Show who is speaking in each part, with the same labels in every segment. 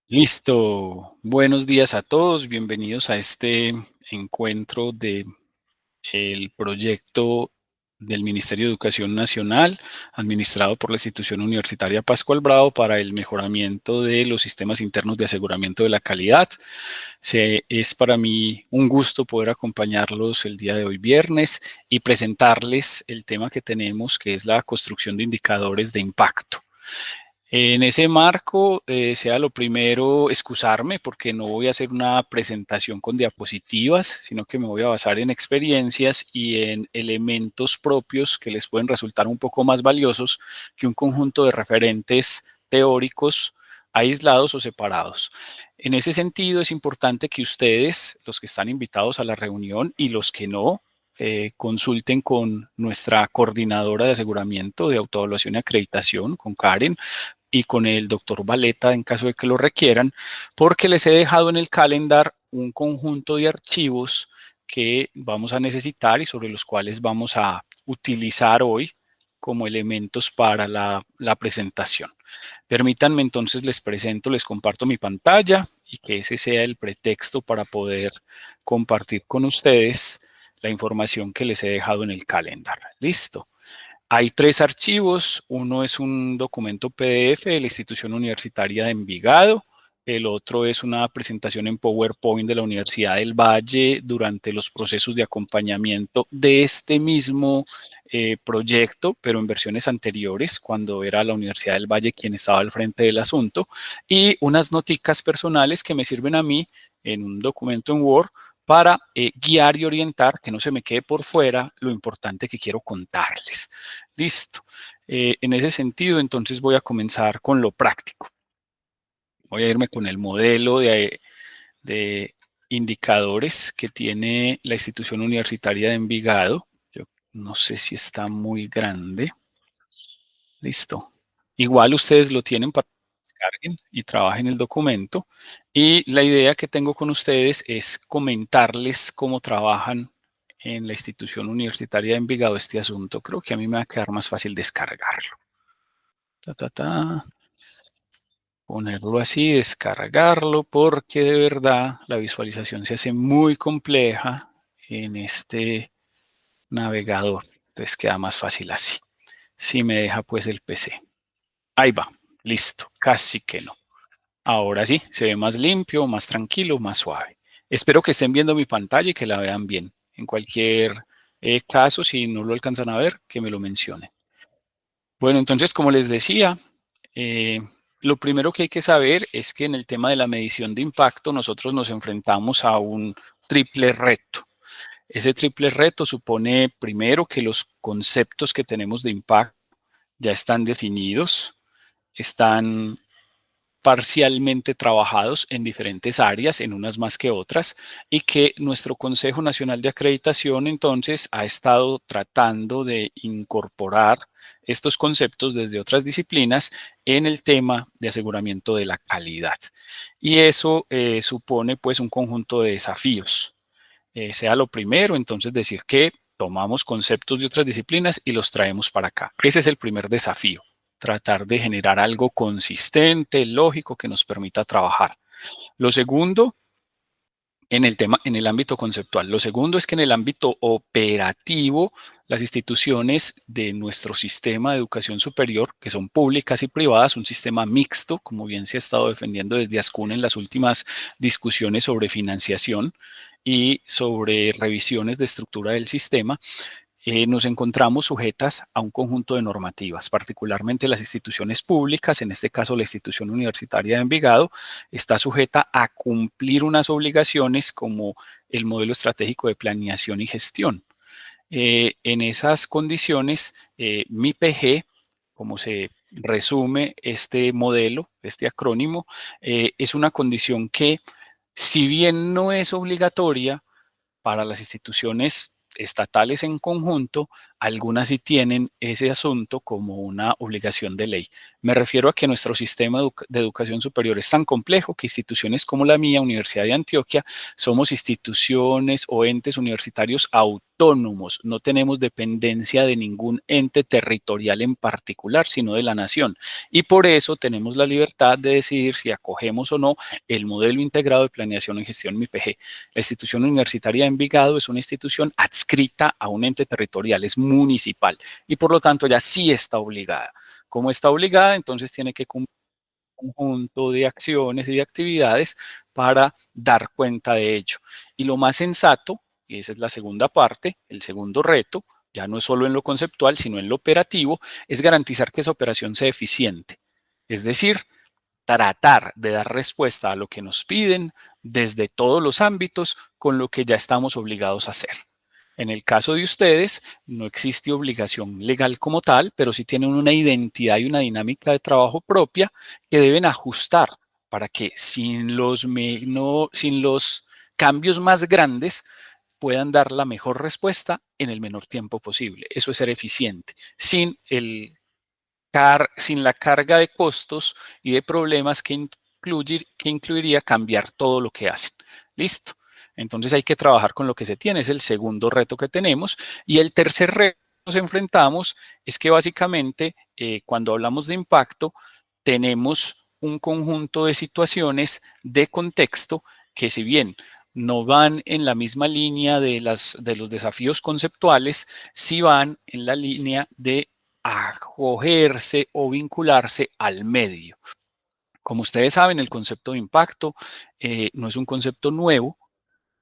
Speaker 1: Listo. Buenos días a todos. Bienvenidos a este encuentro de el proyecto del Ministerio de Educación Nacional, administrado por la institución universitaria Pascual Bravo para el mejoramiento de los sistemas internos de aseguramiento de la calidad. Es para mí un gusto poder acompañarlos el día de hoy viernes y presentarles el tema que tenemos, que es la construcción de indicadores de impacto. En ese marco, sea lo primero excusarme porque no voy a hacer una presentación con diapositivas, sino que me voy a basar en experiencias y en elementos propios que les pueden resultar un poco más valiosos que un conjunto de referentes teóricos aislados o separados. En ese sentido, es importante que ustedes, los que están invitados a la reunión y los que no, consulten con nuestra coordinadora de aseguramiento de autoevaluación y acreditación, con Karen, y con el doctor Valeta en caso de que lo requieran, porque les he dejado en el calendar un conjunto de archivos que vamos a necesitar y sobre los cuales vamos a utilizar hoy como elementos para la presentación. Permítanme entonces les presento, les comparto mi pantalla y que ese sea el pretexto para poder compartir con ustedes la información que les he dejado en el calendar. Listo. Hay tres archivos. Uno es un documento PDF de la institución universitaria de Envigado. El otro es una presentación en PowerPoint de la Universidad del Valle durante los procesos de acompañamiento de este mismo proyecto, pero en versiones anteriores, cuando era la Universidad del Valle quien estaba al frente del asunto. Y unas noticas personales que me sirven a mí en un documento en Word para guiar y orientar, que no se me quede por fuera lo importante que quiero contarles. Listo. En ese sentido, entonces voy a comenzar con lo práctico. Voy a irme con el modelo de indicadores que tiene la institución universitaria de Envigado. Yo no sé si está muy grande. Listo. Igual ustedes lo tienen para que descarguen y trabajen el documento. Y la idea que tengo con ustedes es comentarles cómo trabajan en la institución universitaria de Envigado este asunto. Creo que a mí me va a quedar más fácil descargarlo. Ta, ta, ta. Ponerlo así, descargarlo, porque de verdad la visualización se hace muy compleja en este navegador. Entonces queda más fácil así. Si me deja pues el PC. Ahí va, listo, casi que no. Ahora sí, se ve más limpio, más tranquilo, más suave. Espero que estén viendo mi pantalla y que la vean bien. En cualquier caso, si no lo alcanzan a ver, que me lo mencionen. Bueno, entonces, como les decía, eh, lo primero que hay que saber es que en el tema de la medición de impacto nosotros nos enfrentamos a un triple reto. Ese triple reto supone primero que los conceptos que tenemos de impacto ya están definidos, están parcialmente trabajados en diferentes áreas, en unas más que otras, y que nuestro Consejo Nacional de Acreditación entonces ha estado tratando de incorporar estos conceptos desde otras disciplinas en el tema de aseguramiento de la calidad. Y eso supone pues un conjunto de desafíos. Sea lo primero, entonces decir que tomamos conceptos de otras disciplinas y los traemos para acá. Ese es el primer desafío, tratar de generar algo consistente, lógico, que nos permita trabajar. Lo segundo, en el ámbito conceptual. Lo segundo es que en el ámbito operativo, las instituciones de nuestro sistema de educación superior, que son públicas y privadas, un sistema mixto, como bien se ha estado defendiendo desde ASCUN en las últimas discusiones sobre financiación y sobre revisiones de estructura del sistema, nos encontramos sujetas a un conjunto de normativas, particularmente las instituciones públicas, en este caso la institución universitaria de Envigado, está sujeta a cumplir unas obligaciones como el modelo estratégico de planeación y gestión. En esas condiciones, mi PG, como se resume este modelo, este acrónimo, es una condición que, si bien no es obligatoria, para las instituciones estatales en conjunto, algunas sí tienen ese asunto como una obligación de ley. Me refiero a que nuestro sistema de educación superior es tan complejo que instituciones como la mía, Universidad de Antioquia, somos instituciones o entes universitarios autónomos autónomos, no tenemos dependencia de ningún ente territorial en particular, sino de la nación. Y por eso tenemos la libertad de decidir si acogemos o no el modelo integrado de planeación y gestión MIPG. La institución universitaria de Envigado es una institución adscrita a un ente territorial, es municipal, y por lo tanto ya sí está obligada. Como está obligada, entonces tiene que cumplir un conjunto de acciones y de actividades para dar cuenta de ello. Y lo más sensato, y esa es la segunda parte, el segundo reto, ya no es solo en lo conceptual, sino en lo operativo, es garantizar que esa operación sea eficiente. Es decir, tratar de dar respuesta a lo que nos piden desde todos los ámbitos con lo que ya estamos obligados a hacer. En el caso de ustedes, no existe obligación legal como tal, pero sí tienen una identidad y una dinámica de trabajo propia que deben ajustar para que sin los cambios más grandes puedan dar la mejor respuesta en el menor tiempo posible. Eso es ser eficiente, sin la carga de costos y de problemas que incluiría cambiar todo lo que hacen. Listo. Entonces hay que trabajar con lo que se tiene, es el segundo reto que tenemos. Y el tercer reto que nos enfrentamos es que básicamente cuando hablamos de impacto tenemos un conjunto de situaciones de contexto que si bien no van en la misma línea de los desafíos conceptuales, sí van en la línea de acogerse o vincularse al medio. Como ustedes saben, el concepto de impacto no es un concepto nuevo,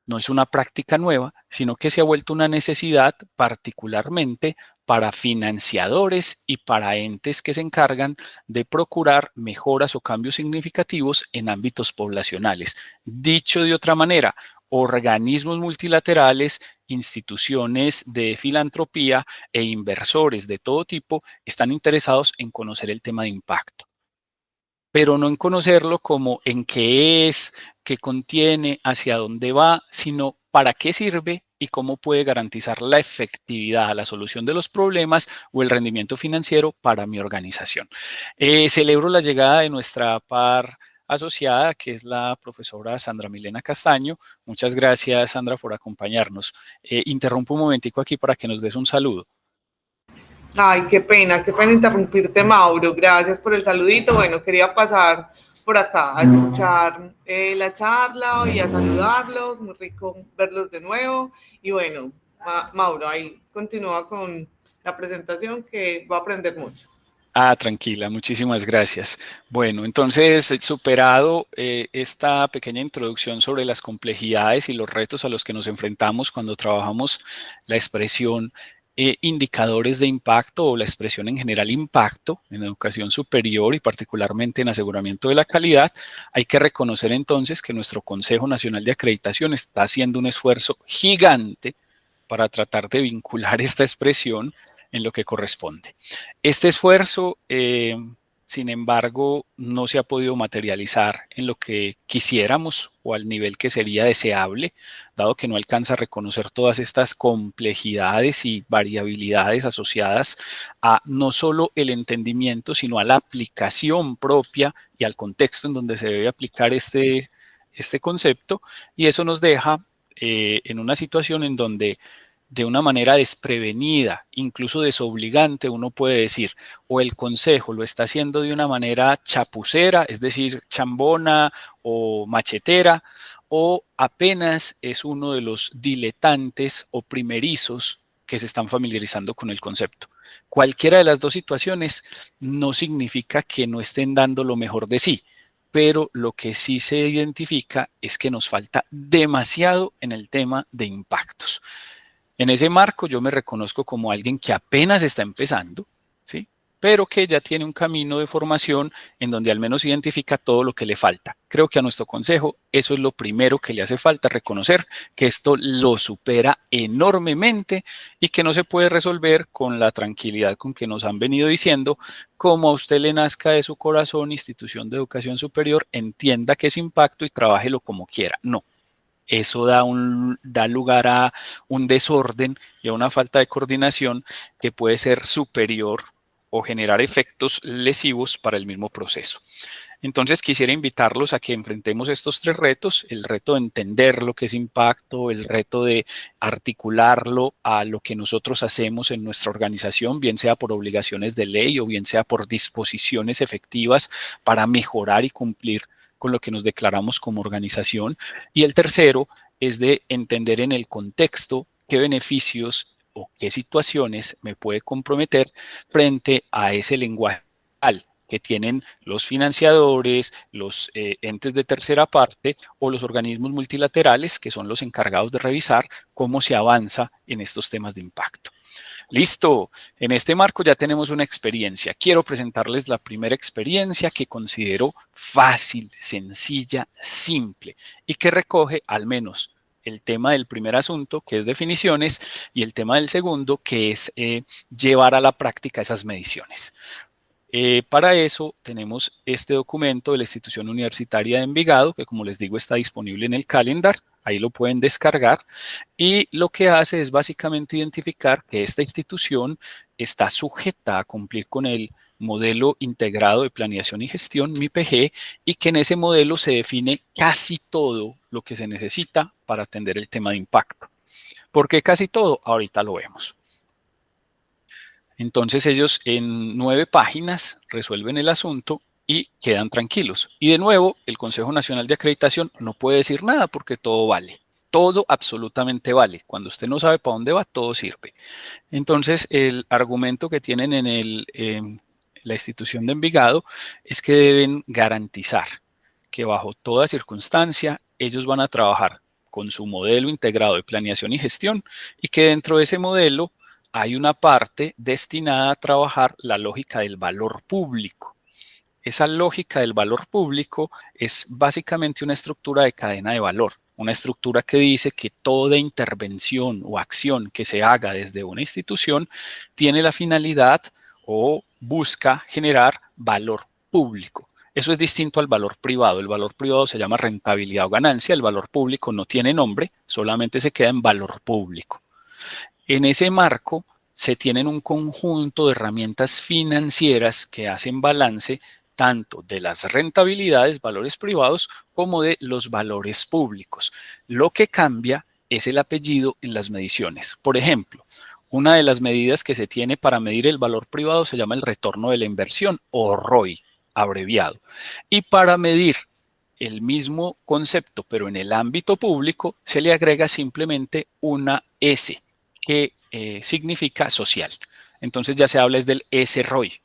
Speaker 1: no es una práctica nueva, sino que se ha vuelto una necesidad particularmente para financiadores y para entes que se encargan de procurar mejoras o cambios significativos en ámbitos poblacionales. Dicho de otra manera, organismos multilaterales, instituciones de filantropía e inversores de todo tipo están interesados en conocer el tema de impacto, pero no en conocerlo como en qué es, qué contiene, hacia dónde va, sino para qué sirve y cómo puede garantizar la efectividad, la solución de los problemas o el rendimiento financiero para mi organización. Celebro la llegada de nuestra par asociada, que es la profesora Sandra Milena Castaño. Muchas gracias, Sandra, por acompañarnos. Interrumpo un momentico aquí para que nos des un saludo.
Speaker 2: Ay, qué pena interrumpirte, Mauro. Gracias por el saludito. Bueno, quería pasar por acá a escuchar la charla y a saludarlos. Muy rico verlos de nuevo. Y bueno, Mauro, ahí continúa con la presentación que va a aprender mucho.
Speaker 1: Tranquila, muchísimas gracias. Bueno, entonces, superado esta pequeña introducción sobre las complejidades y los retos a los que nos enfrentamos cuando trabajamos la expresión indicadores de impacto o la expresión en general impacto en educación superior y particularmente en aseguramiento de la calidad, hay que reconocer entonces que nuestro Consejo Nacional de Acreditación está haciendo un esfuerzo gigante para tratar de vincular esta expresión en lo que corresponde. Este esfuerzo, sin embargo, no se ha podido materializar en lo que quisiéramos o al nivel que sería deseable, dado que no alcanza a reconocer todas estas complejidades y variabilidades asociadas a no solo el entendimiento, sino a la aplicación propia y al contexto en donde se debe aplicar este concepto, y eso nos deja en una situación en donde de una manera desprevenida, incluso desobligante, uno puede decir, o el consejo lo está haciendo de una manera chapucera, es decir, chambona o machetera, o apenas es uno de los diletantes o primerizos que se están familiarizando con el concepto. Cualquiera de las dos situaciones no significa que no estén dando lo mejor de sí, pero lo que sí se identifica es que nos falta demasiado en el tema de impactos. En ese marco yo me reconozco como alguien que apenas está empezando, ¿sí? Pero que ya tiene un camino de formación en donde al menos identifica todo lo que le falta. Creo que a nuestro consejo eso es lo primero que le hace falta, reconocer que esto lo supera enormemente y que no se puede resolver con la tranquilidad con que nos han venido diciendo, como a usted le nazca de su corazón, institución de educación superior, entienda que es impacto y trabájelo como quiera. No. Eso da lugar a un desorden y a una falta de coordinación que puede ser superior o generar efectos lesivos para el mismo proceso. Entonces quisiera invitarlos a que enfrentemos estos tres retos: el reto de entender lo que es impacto, el reto de articularlo a lo que nosotros hacemos en nuestra organización, bien sea por obligaciones de ley o bien sea por disposiciones efectivas para mejorar y cumplir con lo que nos declaramos como organización. Y el tercero es de entender en el contexto qué beneficios o qué situaciones me puede comprometer frente a ese lenguaje que tienen los financiadores, los entes de tercera parte o los organismos multilaterales, que son los encargados de revisar cómo se avanza en estos temas de impacto. Listo, en este marco ya tenemos una experiencia. Quiero presentarles la primera experiencia, que considero fácil, sencilla, simple y que recoge al menos el tema del primer asunto, que es definiciones, y el tema del segundo, que es llevar a la práctica esas mediciones. Para eso tenemos este documento de la Institución Universitaria de Envigado, que, como les digo, está disponible en el calendar. Ahí lo pueden descargar, y lo que hace es básicamente identificar que esta institución está sujeta a cumplir con el modelo integrado de planeación y gestión, MIPG, y que en ese modelo se define casi todo lo que se necesita para atender el tema de impacto. ¿Por qué casi todo? Ahorita lo vemos. Entonces ellos en 9 páginas resuelven el asunto y quedan tranquilos. Y de nuevo, el Consejo Nacional de Acreditación no puede decir nada porque todo vale. Todo absolutamente vale. Cuando usted no sabe para dónde va, todo sirve. Entonces, el argumento que tienen en la institución de Envigado es que deben garantizar que bajo toda circunstancia ellos van a trabajar con su modelo integrado de planeación y gestión, y que dentro de ese modelo hay una parte destinada a trabajar la lógica del valor público. Esa lógica del valor público es básicamente una estructura de cadena de valor, una estructura que dice que toda intervención o acción que se haga desde una institución tiene la finalidad o busca generar valor público. Eso es distinto al valor privado. El valor privado se llama rentabilidad o ganancia. El valor público no tiene nombre, solamente se queda en valor público. En ese marco se tienen un conjunto de herramientas financieras que hacen balance tanto de las rentabilidades, valores privados, como de los valores públicos. Lo que cambia es el apellido en las mediciones. Por ejemplo, una de las medidas que se tiene para medir el valor privado se llama el retorno de la inversión, o ROI, abreviado. Y para medir el mismo concepto, pero en el ámbito público, se le agrega simplemente una S, que significa social. Entonces ya se habla es del S-ROI,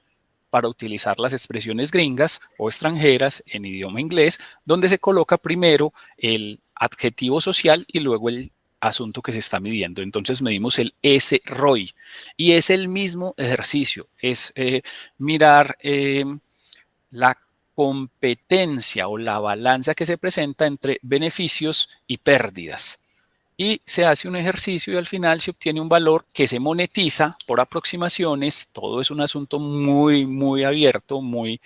Speaker 1: para utilizar las expresiones gringas o extranjeras en idioma inglés, donde se coloca primero el adjetivo social y luego el asunto que se está midiendo. Entonces medimos el S-ROI y es el mismo ejercicio, es mirar la competencia o la balanza que se presenta entre beneficios y pérdidas. Y se hace un ejercicio y al final se obtiene un valor que se monetiza por aproximaciones. Todo es un asunto muy, muy abierto, muy,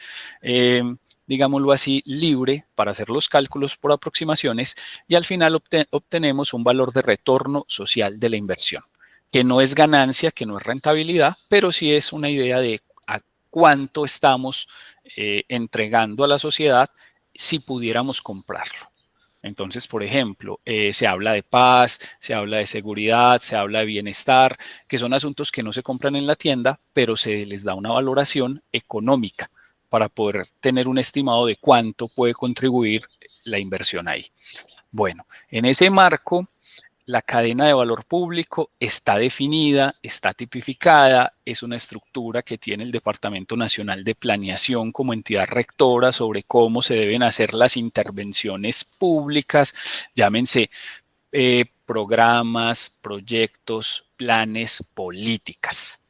Speaker 1: digámoslo así, libre para hacer los cálculos por aproximaciones, y al final obtenemos un valor de retorno social de la inversión, que no es ganancia, que no es rentabilidad, pero sí es una idea de a cuánto estamos entregando a la sociedad si pudiéramos comprarlo. Entonces, por ejemplo, se habla de paz, se habla de seguridad, se habla de bienestar, que son asuntos que no se compran en la tienda, pero se les da una valoración económica para poder tener un estimado de cuánto puede contribuir la inversión ahí. Bueno, en ese marco, la cadena de valor público está definida, está tipificada, es una estructura que tiene el Departamento Nacional de Planeación como entidad rectora sobre cómo se deben hacer las intervenciones públicas, llámense programas, proyectos, planes, políticas.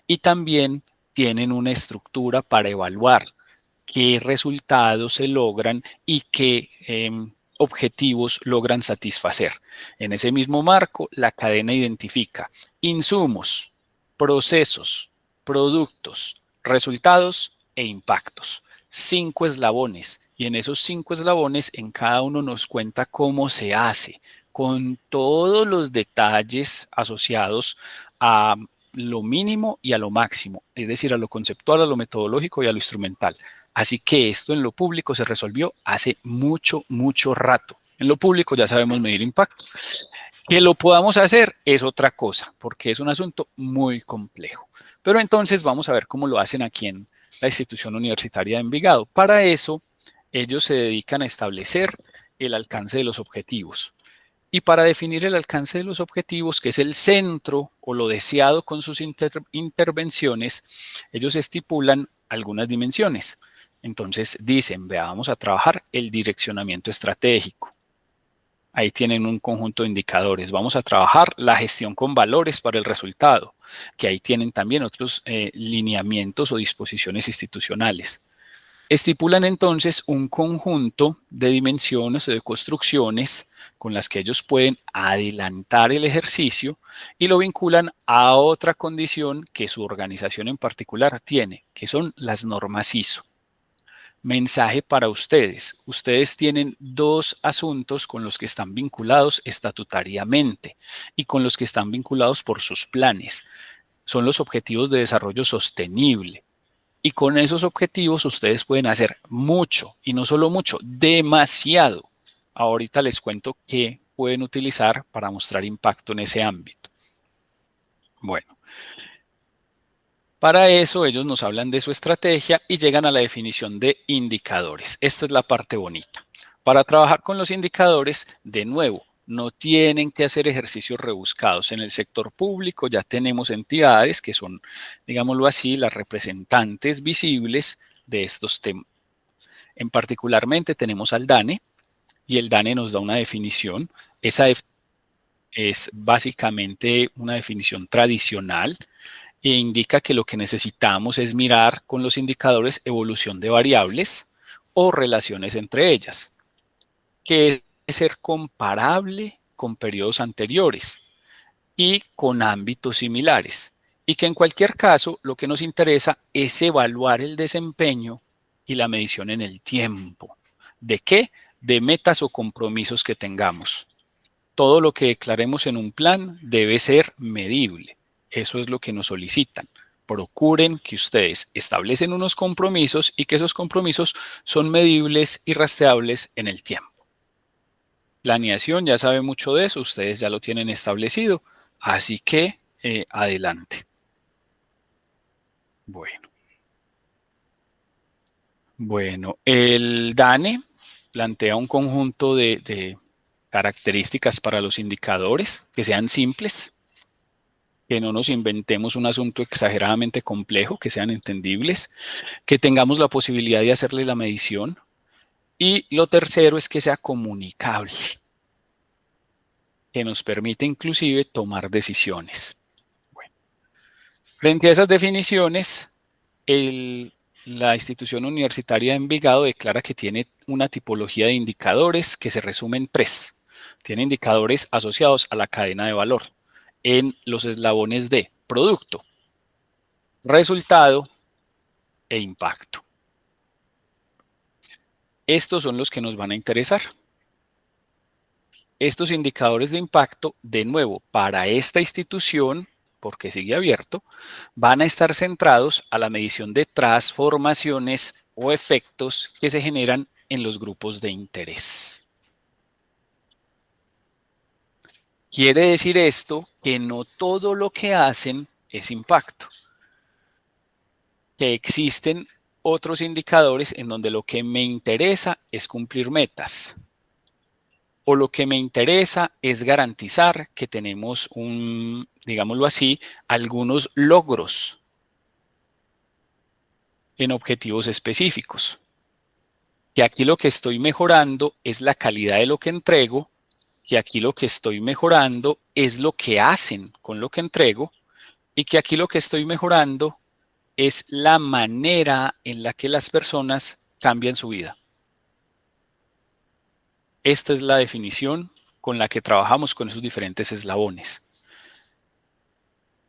Speaker 1: Y también tienen una estructura para evaluar qué resultados se logran y qué objetivos logran satisfacer. En ese mismo marco, la cadena identifica insumos, procesos, productos, resultados e impactos. 5 eslabones, y en esos 5 eslabones en cada uno nos cuenta cómo se hace, con todos los detalles asociados a lo mínimo y a lo máximo, es decir, a lo conceptual, a lo metodológico y a lo instrumental. Así que esto en lo público se resolvió hace mucho, mucho rato. En lo público ya sabemos medir impacto. Que lo podamos hacer es otra cosa, porque es un asunto muy complejo. Pero entonces vamos a ver cómo lo hacen aquí en la institución universitaria de Envigado. Para eso, ellos se dedican a establecer el alcance de los objetivos. Y para definir el alcance de los objetivos, que es el centro o lo deseado con sus intervenciones, ellos estipulan algunas dimensiones. Entonces dicen, vea, vamos a trabajar el direccionamiento estratégico. Ahí tienen un conjunto de indicadores. Vamos a trabajar la gestión con valores para el resultado, que ahí tienen también otros lineamientos o disposiciones institucionales. Estipulan entonces un conjunto de dimensiones o de construcciones con las que ellos pueden adelantar el ejercicio y lo vinculan a otra condición que su organización en particular tiene, que son las normas ISO. Mensaje para ustedes. Ustedes tienen dos asuntos con los que están vinculados estatutariamente y con los que están vinculados por sus planes. Son los objetivos de desarrollo sostenible. Y con esos objetivos ustedes pueden hacer mucho, y no solo mucho, demasiado. Ahorita les cuento qué pueden utilizar para mostrar impacto en ese ámbito. Bueno. Para eso ellos nos hablan de su estrategia y llegan a la definición de indicadores. Esta es la parte bonita. Para trabajar con los indicadores, de nuevo, no tienen que hacer ejercicios rebuscados. En el sector público ya tenemos entidades que son, digámoslo así, las representantes visibles de estos temas. En particularmente tenemos al DANE y el DANE nos da una definición. Esa es básicamente una definición tradicional e indica que lo que necesitamos es mirar con los indicadores evolución de variables o relaciones entre ellas, que es ser comparable con periodos anteriores y con ámbitos similares, y que en cualquier caso lo que nos interesa es evaluar el desempeño y la medición en el tiempo. ¿De qué? De metas o compromisos que tengamos. Todo lo que declaremos en un plan debe ser medible. Eso es lo que nos solicitan. Procuren que ustedes establecen unos compromisos y que esos compromisos son medibles y rastreables en el tiempo. Planeación, ya sabe mucho de eso, ustedes ya lo tienen establecido, así que adelante. Bueno, el DANE plantea un conjunto de características para los indicadores que sean simples, que no nos inventemos un asunto exageradamente complejo, que sean entendibles, que tengamos la posibilidad de hacerle la medición. Y lo tercero es que sea comunicable, que nos permite inclusive tomar decisiones. Bueno, frente a esas definiciones, la institución universitaria de Envigado declara que tiene una tipología de indicadores que se resume en tres. Tiene indicadores asociados a la cadena de valor en los eslabones de producto, resultado e impacto. Estos son los que nos van a interesar. Estos indicadores de impacto, de nuevo, para esta institución, porque sigue abierto, van a estar centrados a la medición de transformaciones o efectos que se generan en los grupos de interés. Quiere decir esto que no todo lo que hacen es impacto, que existen otros indicadores en donde lo que me interesa es cumplir metas, o lo que me interesa es garantizar que tenemos digámoslo así, algunos logros en objetivos específicos. Que aquí lo que estoy mejorando es la calidad de lo que entrego, que aquí lo que estoy mejorando es lo que hacen con lo que entrego, y que aquí lo que estoy mejorando es la manera en la que las personas cambian su vida. Esta es la definición con la que trabajamos con esos diferentes eslabones.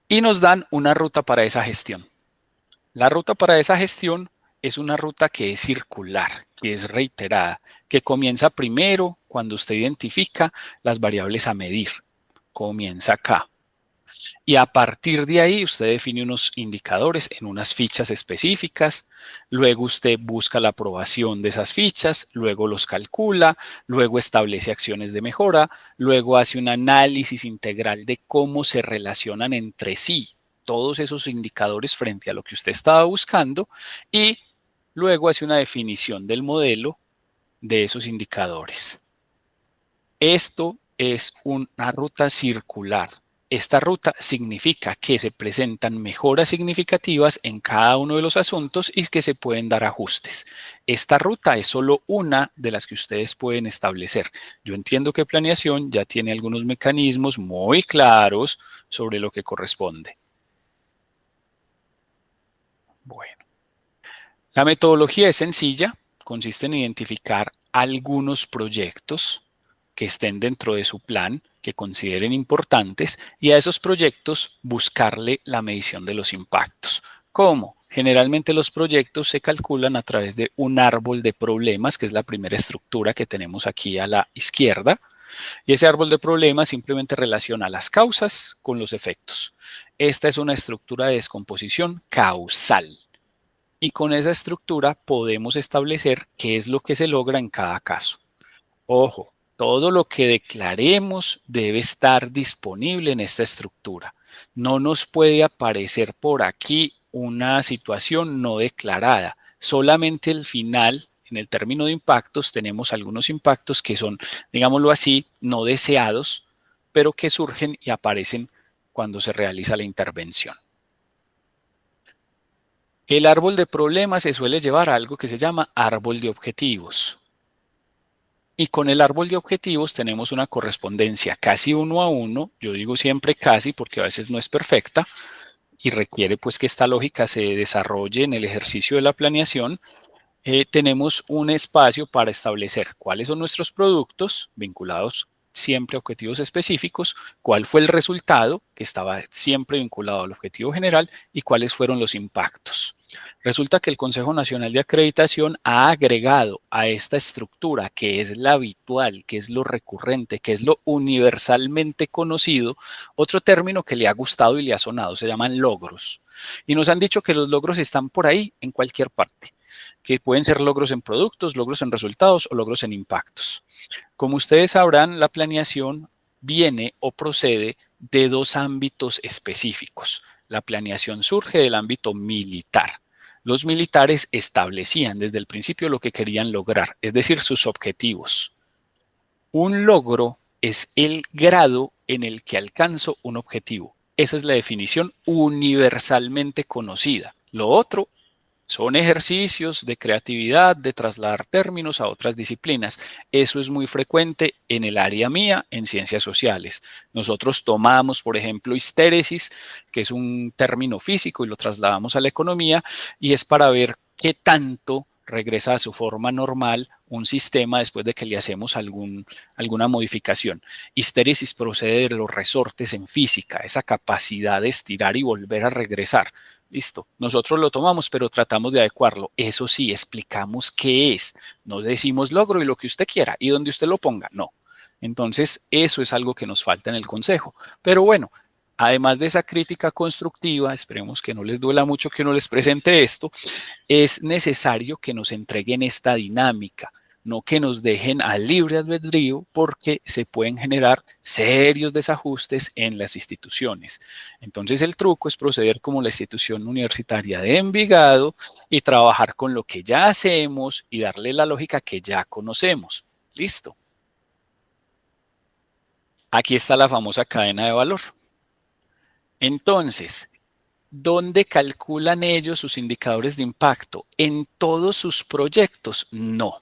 Speaker 1: Y nos dan una ruta para esa gestión. La ruta para esa gestión es una ruta que es circular, que es reiterada, que comienza primero cuando usted identifica las variables a medir. Comienza acá. Y a partir de ahí usted define unos indicadores en unas fichas específicas, luego usted busca la aprobación de esas fichas, luego los calcula, luego establece acciones de mejora, luego hace un análisis integral de cómo se relacionan entre sí todos esos indicadores frente a lo que usted estaba buscando y luego hace una definición del modelo de esos indicadores. Esto es una ruta circular. Esta ruta significa que se presentan mejoras significativas en cada uno de los asuntos y que se pueden dar ajustes. Esta ruta es solo una de las que ustedes pueden establecer. Yo entiendo que planeación ya tiene algunos mecanismos muy claros sobre lo que corresponde. Bueno, la metodología es sencilla, consiste en identificar algunos proyectos que estén dentro de su plan, que consideren importantes, y a esos proyectos buscarle la medición de los impactos. ¿Cómo? Generalmente los proyectos se calculan a través de un árbol de problemas, que es la primera estructura que tenemos aquí a la izquierda, y ese árbol de problemas simplemente relaciona las causas con los efectos. Esta es una estructura de descomposición causal. Y con esa estructura podemos establecer qué es lo que se logra en cada caso. Ojo, todo lo que declaremos debe estar disponible en esta estructura. No nos puede aparecer por aquí una situación no declarada. Solamente el final, en el término de impactos, tenemos algunos impactos que son, digámoslo así, no deseados, pero que surgen y aparecen cuando se realiza la intervención. El árbol de problemas se suele llevar a algo que se llama árbol de objetivos. Y con el árbol de objetivos tenemos una correspondencia casi 1 a 1. Yo digo siempre casi porque a veces no es perfecta y requiere pues que esta lógica se desarrolle en el ejercicio de la planeación. Tenemos un espacio para establecer cuáles son nuestros productos vinculados siempre a objetivos específicos, cuál fue el resultado que estaba siempre vinculado al objetivo general y cuáles fueron los impactos. Resulta que el Consejo Nacional de Acreditación ha agregado a esta estructura, que es la habitual, que es lo recurrente, que es lo universalmente conocido, otro término que le ha gustado y le ha sonado, se llaman logros. Y nos han dicho que los logros están por ahí en cualquier parte, que pueden ser logros en productos, logros en resultados o logros en impactos. Como ustedes sabrán, la planeación viene o procede de dos ámbitos específicos. La planeación surge del ámbito militar. Los militares establecían desde el principio lo que querían lograr, es decir, sus objetivos. Un logro es el grado en el que alcanzo un objetivo. Esa es la definición universalmente conocida. Lo otro son ejercicios de creatividad, de trasladar términos a otras disciplinas. Eso es muy frecuente en el área mía, en ciencias sociales. Nosotros tomamos, por ejemplo, histéresis, que es un término físico, y lo trasladamos a la economía, y es para ver qué tanto regresa a su forma normal un sistema después de que le hacemos alguna modificación. Histéresis procede de los resortes en física, esa capacidad de estirar y volver a regresar. Listo, nosotros lo tomamos, pero tratamos de adecuarlo. Eso sí, explicamos qué es. No decimos logro y lo que usted quiera y donde usted lo ponga, no. Entonces, eso es algo que nos falta en el consejo. Pero bueno, además de esa crítica constructiva, esperemos que no les duela mucho que uno les presente esto, es necesario que nos entreguen esta dinámica, no que nos dejen al libre albedrío, porque se pueden generar serios desajustes en las instituciones. Entonces el truco es proceder como la institución universitaria de Envigado y trabajar con lo que ya hacemos y darle la lógica que ya conocemos. Listo. Aquí está la famosa cadena de valor. Entonces, ¿dónde calculan ellos sus indicadores de impacto? ¿En todos sus proyectos? No.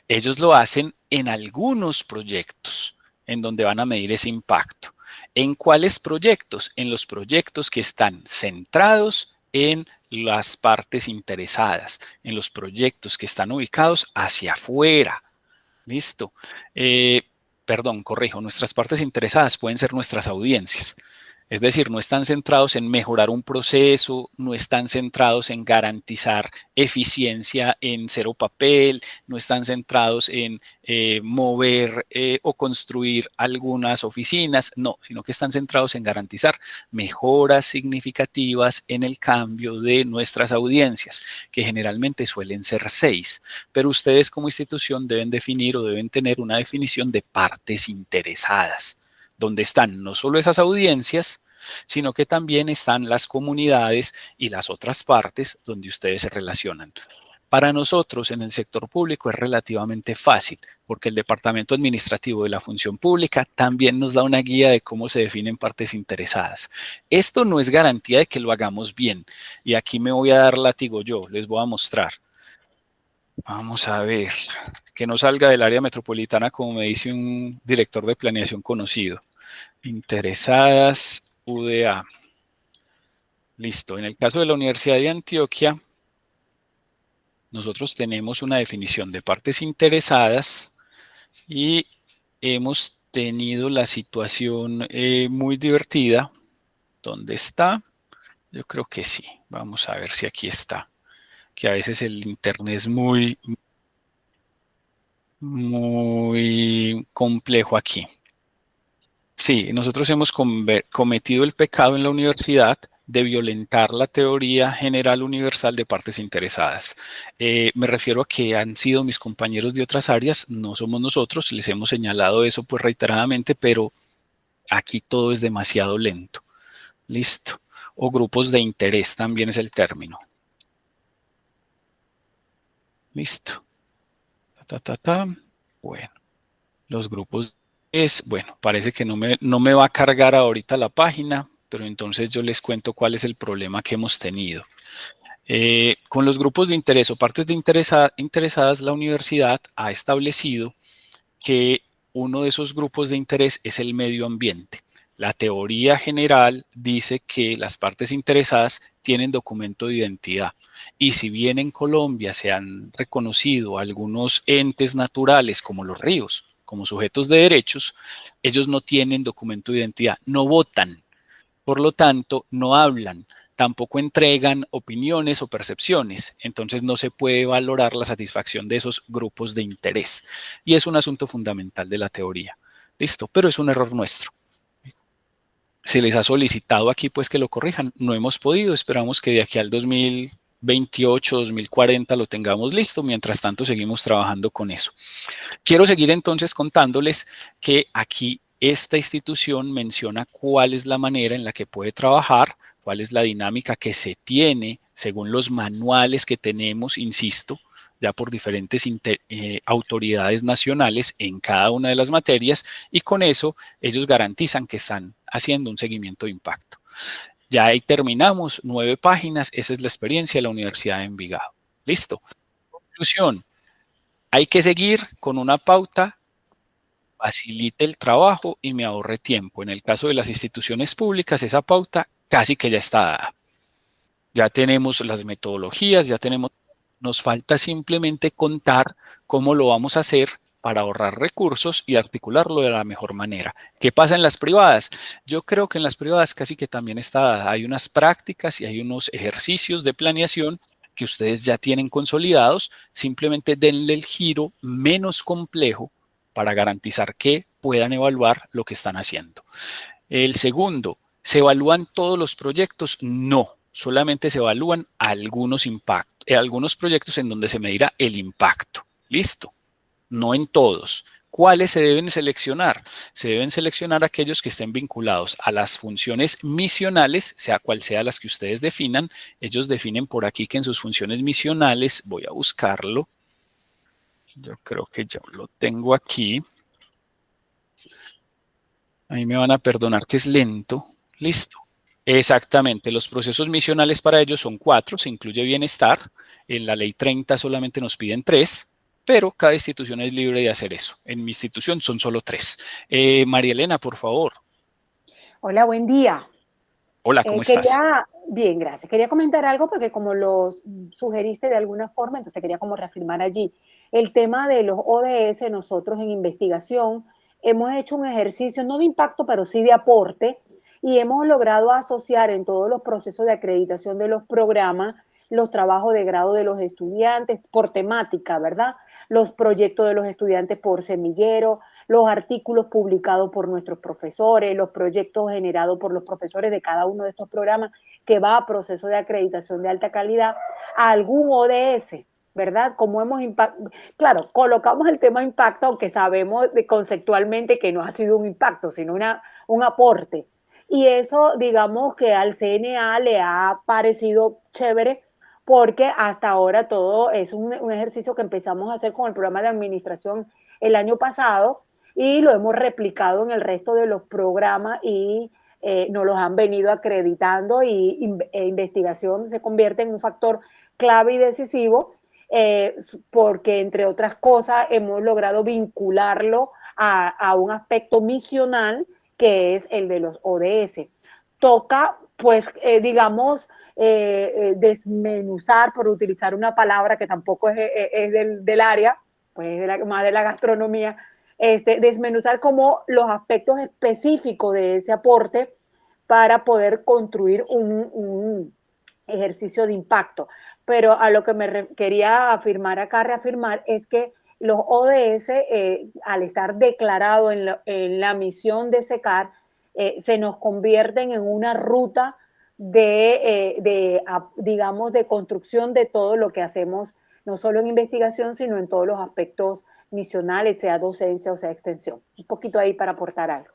Speaker 1: Ellos lo hacen en algunos proyectos en donde van a medir ese impacto. ¿En cuáles proyectos? En los proyectos que están centrados en las partes interesadas, en los proyectos que están ubicados hacia afuera. ¿Listo? Perdón, corrijo, nuestras partes interesadas pueden ser nuestras audiencias. Es decir, no están centrados en mejorar un proceso, no están centrados en garantizar eficiencia en cero papel, no están centrados en mover o construir algunas oficinas, no, sino que están centrados en garantizar mejoras significativas en el cambio de nuestras audiencias, que generalmente suelen ser 6, pero ustedes como institución deben definir o deben tener una definición de partes interesadas, donde están no solo esas audiencias, sino que también están las comunidades y las otras partes donde ustedes se relacionan. Para nosotros en el sector público es relativamente fácil, porque el Departamento Administrativo de la Función Pública también nos da una guía de cómo se definen partes interesadas. Esto no es garantía de que lo hagamos bien, y aquí me voy a dar látigo yo, les voy a mostrar. Vamos a ver, que no salga del área metropolitana como me dice un director de planeación conocido. Interesadas, UDA. Listo. En el caso de la Universidad de Antioquia, nosotros tenemos una definición de partes interesadas y hemos tenido la situación muy divertida. ¿Dónde está? Yo creo que sí. Vamos a ver si aquí está. Que a veces el internet es muy complejo aquí. Sí, nosotros hemos cometido el pecado en la universidad de violentar la teoría general universal de partes interesadas. Me refiero a que han sido mis compañeros de otras áreas, no somos nosotros, les hemos señalado eso pues reiteradamente, pero aquí todo es demasiado lento. Listo. O grupos de interés también es el término. Listo. Bueno, los grupos bueno, parece que no me va a cargar ahorita la página, pero entonces yo les cuento cuál es el problema que hemos tenido. Con los grupos de interés o partes de interesadas, la universidad ha establecido que uno de esos grupos de interés es el medio ambiente. La teoría general dice que las partes interesadas tienen documento de identidad y si bien en Colombia se han reconocido algunos entes naturales como los ríos, como sujetos de derechos, ellos no tienen documento de identidad, no votan, por lo tanto no hablan, tampoco entregan opiniones o percepciones, entonces no se puede valorar la satisfacción de esos grupos de interés y es un asunto fundamental de la teoría. Listo, pero es un error nuestro. Se les ha solicitado aquí pues que lo corrijan, no hemos podido, esperamos que de aquí al 2028, 2040 lo tengamos listo, mientras tanto seguimos trabajando con eso. Quiero seguir entonces contándoles que aquí esta institución menciona cuál es la manera en la que puede trabajar, cuál es la dinámica que se tiene según los manuales que tenemos, insisto, ya por diferentes autoridades nacionales en cada una de las materias y con eso ellos garantizan que están haciendo un seguimiento de impacto. Ya ahí terminamos, 9 páginas, esa es la experiencia de la Universidad de Envigado. Listo. Conclusión, hay que seguir con una pauta, facilite el trabajo y me ahorre tiempo. En el caso de las instituciones públicas, esa pauta casi que ya está dada. Ya tenemos las metodologías, ya tenemos, nos falta simplemente contar cómo lo vamos a hacer para ahorrar recursos y articularlo de la mejor manera. ¿Qué pasa en las privadas? Yo creo que en las privadas casi que también está dada. Hay unas prácticas y hay unos ejercicios de planeación que ustedes ya tienen consolidados, simplemente denle el giro menos complejo para garantizar que puedan evaluar lo que están haciendo. El segundo, ¿se evalúan todos los proyectos? No, solamente se evalúan algunos algunos proyectos en donde se medirá el impacto. Listo, no en todos. ¿Cuáles se deben seleccionar? Se deben seleccionar aquellos que estén vinculados a las funciones misionales, sea cual sea las que ustedes definan. Ellos definen por aquí que en sus funciones misionales, voy a buscarlo, yo creo que ya lo tengo aquí. Ahí me van a perdonar que es lento. Listo. Exactamente, los procesos misionales para ellos son 4, se incluye bienestar. En la ley 30 solamente nos piden 3, pero cada institución es libre de hacer eso. En mi institución son solo 3. María Elena, por favor.
Speaker 3: Hola, buen día.
Speaker 1: Hola, ¿cómo estás?
Speaker 3: Bien, gracias. Quería comentar algo porque como lo sugeriste de alguna forma, entonces quería como reafirmar allí. El tema de los ODS, nosotros en investigación hemos hecho un ejercicio, no de impacto, pero sí de aporte, y hemos logrado asociar en todos los procesos de acreditación de los programas los trabajos de grado de los estudiantes por temática, ¿verdad? Los proyectos de los estudiantes por semillero, los artículos publicados por nuestros profesores, los proyectos generados por los profesores de cada uno de estos programas que va a proceso de acreditación de alta calidad, a algún ODS, ¿verdad? Como hemos claro, colocamos el tema impacto, aunque sabemos conceptualmente que no ha sido un impacto, sino un aporte. Y eso, digamos que al CNA le ha parecido chévere porque hasta ahora todo es un ejercicio que empezamos a hacer con el programa de administración el año pasado y lo hemos replicado en el resto de los programas y nos los han venido acreditando y investigación se convierte en un factor clave y decisivo porque entre otras cosas hemos logrado vincularlo a un aspecto misional que es el de los ODS. Toca, pues, digamos, desmenuzar, por utilizar una palabra que tampoco es del área, pues es más de la gastronomía, desmenuzar como los aspectos específicos de ese aporte para poder construir un ejercicio de impacto. Pero a lo que me quería afirmar acá, reafirmar, es que los ODS, al estar declarado en la misión de SECAR, se nos convierten en una ruta digamos, de construcción de todo lo que hacemos, no solo en investigación, sino en todos los aspectos misionales, sea docencia o sea extensión. Un poquito ahí para aportar algo.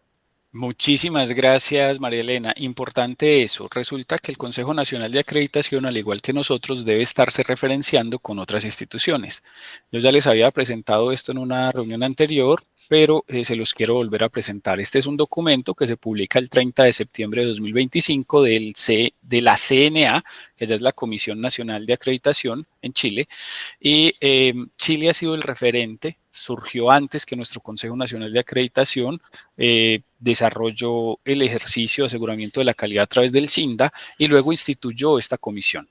Speaker 1: Muchísimas gracias, María Elena. Importante eso. Resulta que el Consejo Nacional de Acreditación, al igual que nosotros, debe estarse referenciando con otras instituciones. Yo ya les había presentado esto en una reunión anterior, pero se los quiero volver a presentar. Este es un documento que se publica el 30 de septiembre de 2025 de la CNA, que ya es la Comisión Nacional de Acreditación en Chile, y Chile ha sido el referente, surgió antes que nuestro Consejo Nacional de Acreditación, desarrolló el ejercicio de aseguramiento de la calidad a través del SINDA y luego instituyó esta comisión.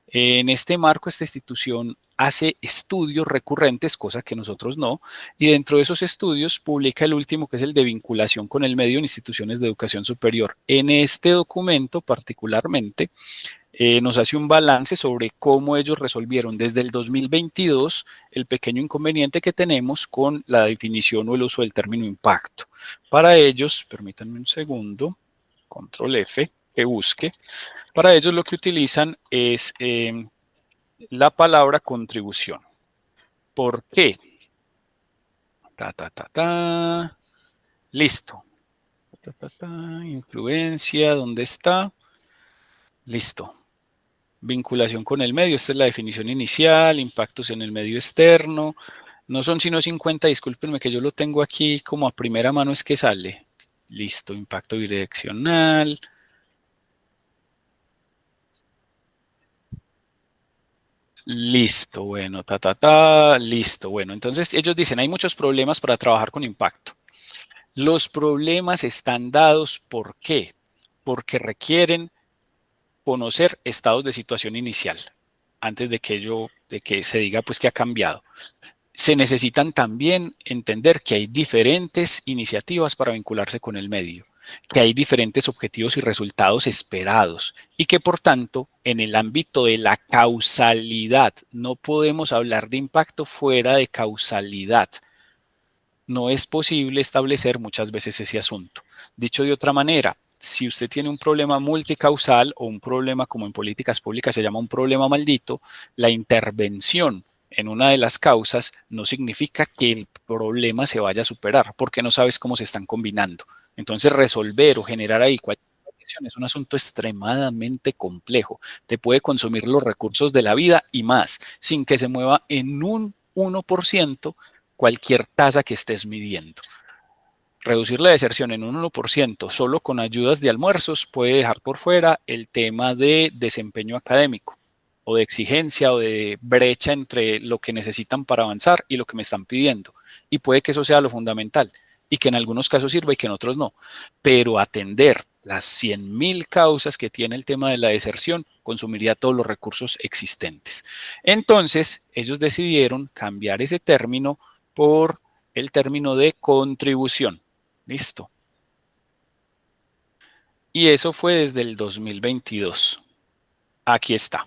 Speaker 1: En este marco, esta institución hace estudios recurrentes, cosa que nosotros no, y dentro de esos estudios publica el último, que es el de vinculación con el medio en instituciones de educación superior. En este documento particularmente, nos hace un balance sobre cómo ellos resolvieron desde el 2022 el pequeño inconveniente que tenemos con la definición o el uso del término impacto. Para ellos, permítanme un segundo, control F, que busque. Para ellos lo que utilizan es la palabra contribución. ¿Por qué? Listo. Influencia, ¿dónde está? Listo. Vinculación con el medio, esta es la definición inicial, impactos en el medio externo. No son sino 50, discúlpenme que yo lo tengo aquí como a primera mano es que sale. Listo, impacto bidireccional. Listo, bueno, listo, bueno. Entonces ellos dicen, hay muchos problemas para trabajar con impacto. Los problemas están dados, ¿por qué? Porque requieren conocer estados de situación inicial, antes de que se diga pues que ha cambiado. Se necesitan también entender que hay diferentes iniciativas para vincularse con el medio, que hay diferentes objetivos y resultados esperados y que por tanto en el ámbito de la causalidad no podemos hablar de impacto fuera de causalidad. No es posible establecer muchas veces ese asunto. Dicho de otra manera, si usted tiene un problema multicausal o un problema como en políticas públicas se llama un problema maldito, la intervención en una de las causas no significa que el problema se vaya a superar porque no sabes cómo se están combinando. Entonces resolver o generar ahí cualquier acción es un asunto extremadamente complejo. Te puede consumir los recursos de la vida y más, sin que se mueva en un 1% cualquier tasa que estés midiendo. Reducir la deserción en un 1% solo con ayudas de almuerzos puede dejar por fuera el tema de desempeño académico o de exigencia o de brecha entre lo que necesitan para avanzar y lo que me están pidiendo. Y puede que eso sea lo fundamental y que en algunos casos sirva y que en otros no. Pero atender las 100.000 causas que tiene el tema de la deserción consumiría todos los recursos existentes. Entonces, ellos decidieron cambiar ese término por el término de contribución. Listo. Y eso fue desde el 2022. Aquí está.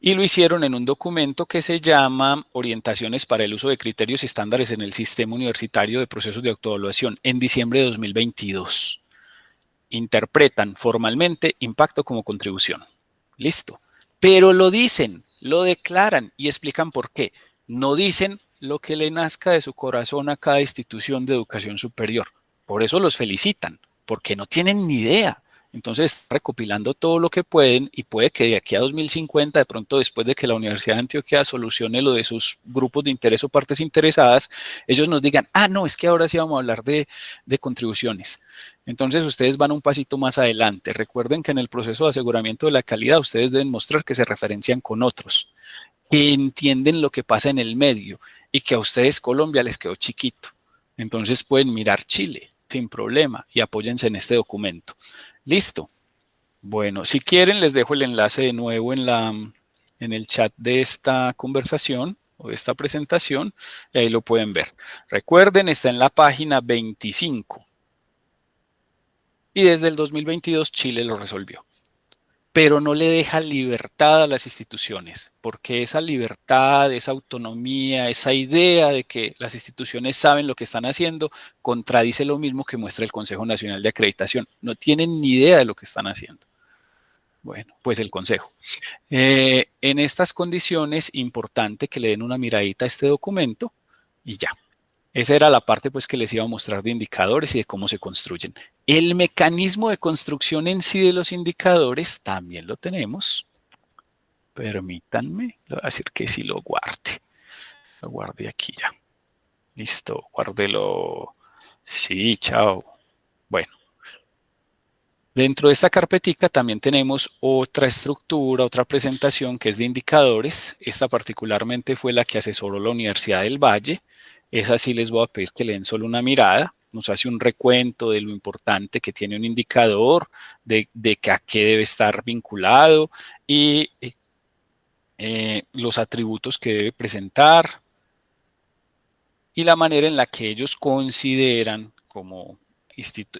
Speaker 1: Y lo hicieron en un documento que se llama Orientaciones para el uso de criterios y estándares en el sistema universitario de procesos de autoevaluación en diciembre de 2022. Interpretan formalmente impacto como contribución. Listo. Pero lo dicen, lo declaran y explican por qué. No dicen lo que le nazca de su corazón a cada institución de educación superior. Por eso los felicitan, porque no tienen ni idea. Entonces, recopilando todo lo que pueden y puede que de aquí a 2050, de pronto después de que la Universidad de Antioquia solucione lo de sus grupos de interés o partes interesadas, ellos nos digan, no, es que ahora sí vamos a hablar de contribuciones. Entonces, ustedes van un pasito más adelante. Recuerden que en el proceso de aseguramiento de la calidad, ustedes deben mostrar que se referencian con otros, que entienden lo que pasa en el medio y que a ustedes Colombia les quedó chiquito. Entonces, pueden mirar Chile sin problema y apóyense en este documento. Listo. Bueno, si quieren les dejo el enlace de nuevo en el chat de esta conversación o de esta presentación y ahí lo pueden ver. Recuerden, está en la página 25 y desde el 2022 Chile lo resolvió. Pero no le deja libertad a las instituciones, porque esa libertad, esa autonomía, esa idea de que las instituciones saben lo que están haciendo, contradice lo mismo que muestra el Consejo Nacional de Acreditación. No tienen ni idea de lo que están haciendo. Bueno, pues el consejo. En estas condiciones, importante que le den una miradita a este documento y ya. Esa era la parte pues, que les iba a mostrar de indicadores y de cómo se construyen. El mecanismo de construcción en sí de los indicadores también lo tenemos. Permítanme, le voy a decir que sí lo guarde. Lo guardé aquí ya. Listo, guárdelo. Sí, chao. Bueno. Dentro de esta carpetica también tenemos otra estructura, otra presentación que es de indicadores. Esta particularmente fue la que asesoró la Universidad del Valle. Esa sí les voy a pedir que le den solo una mirada. Nos hace un recuento de lo importante que tiene un indicador, de a qué debe estar vinculado y los atributos que debe presentar y la manera en la que ellos consideran como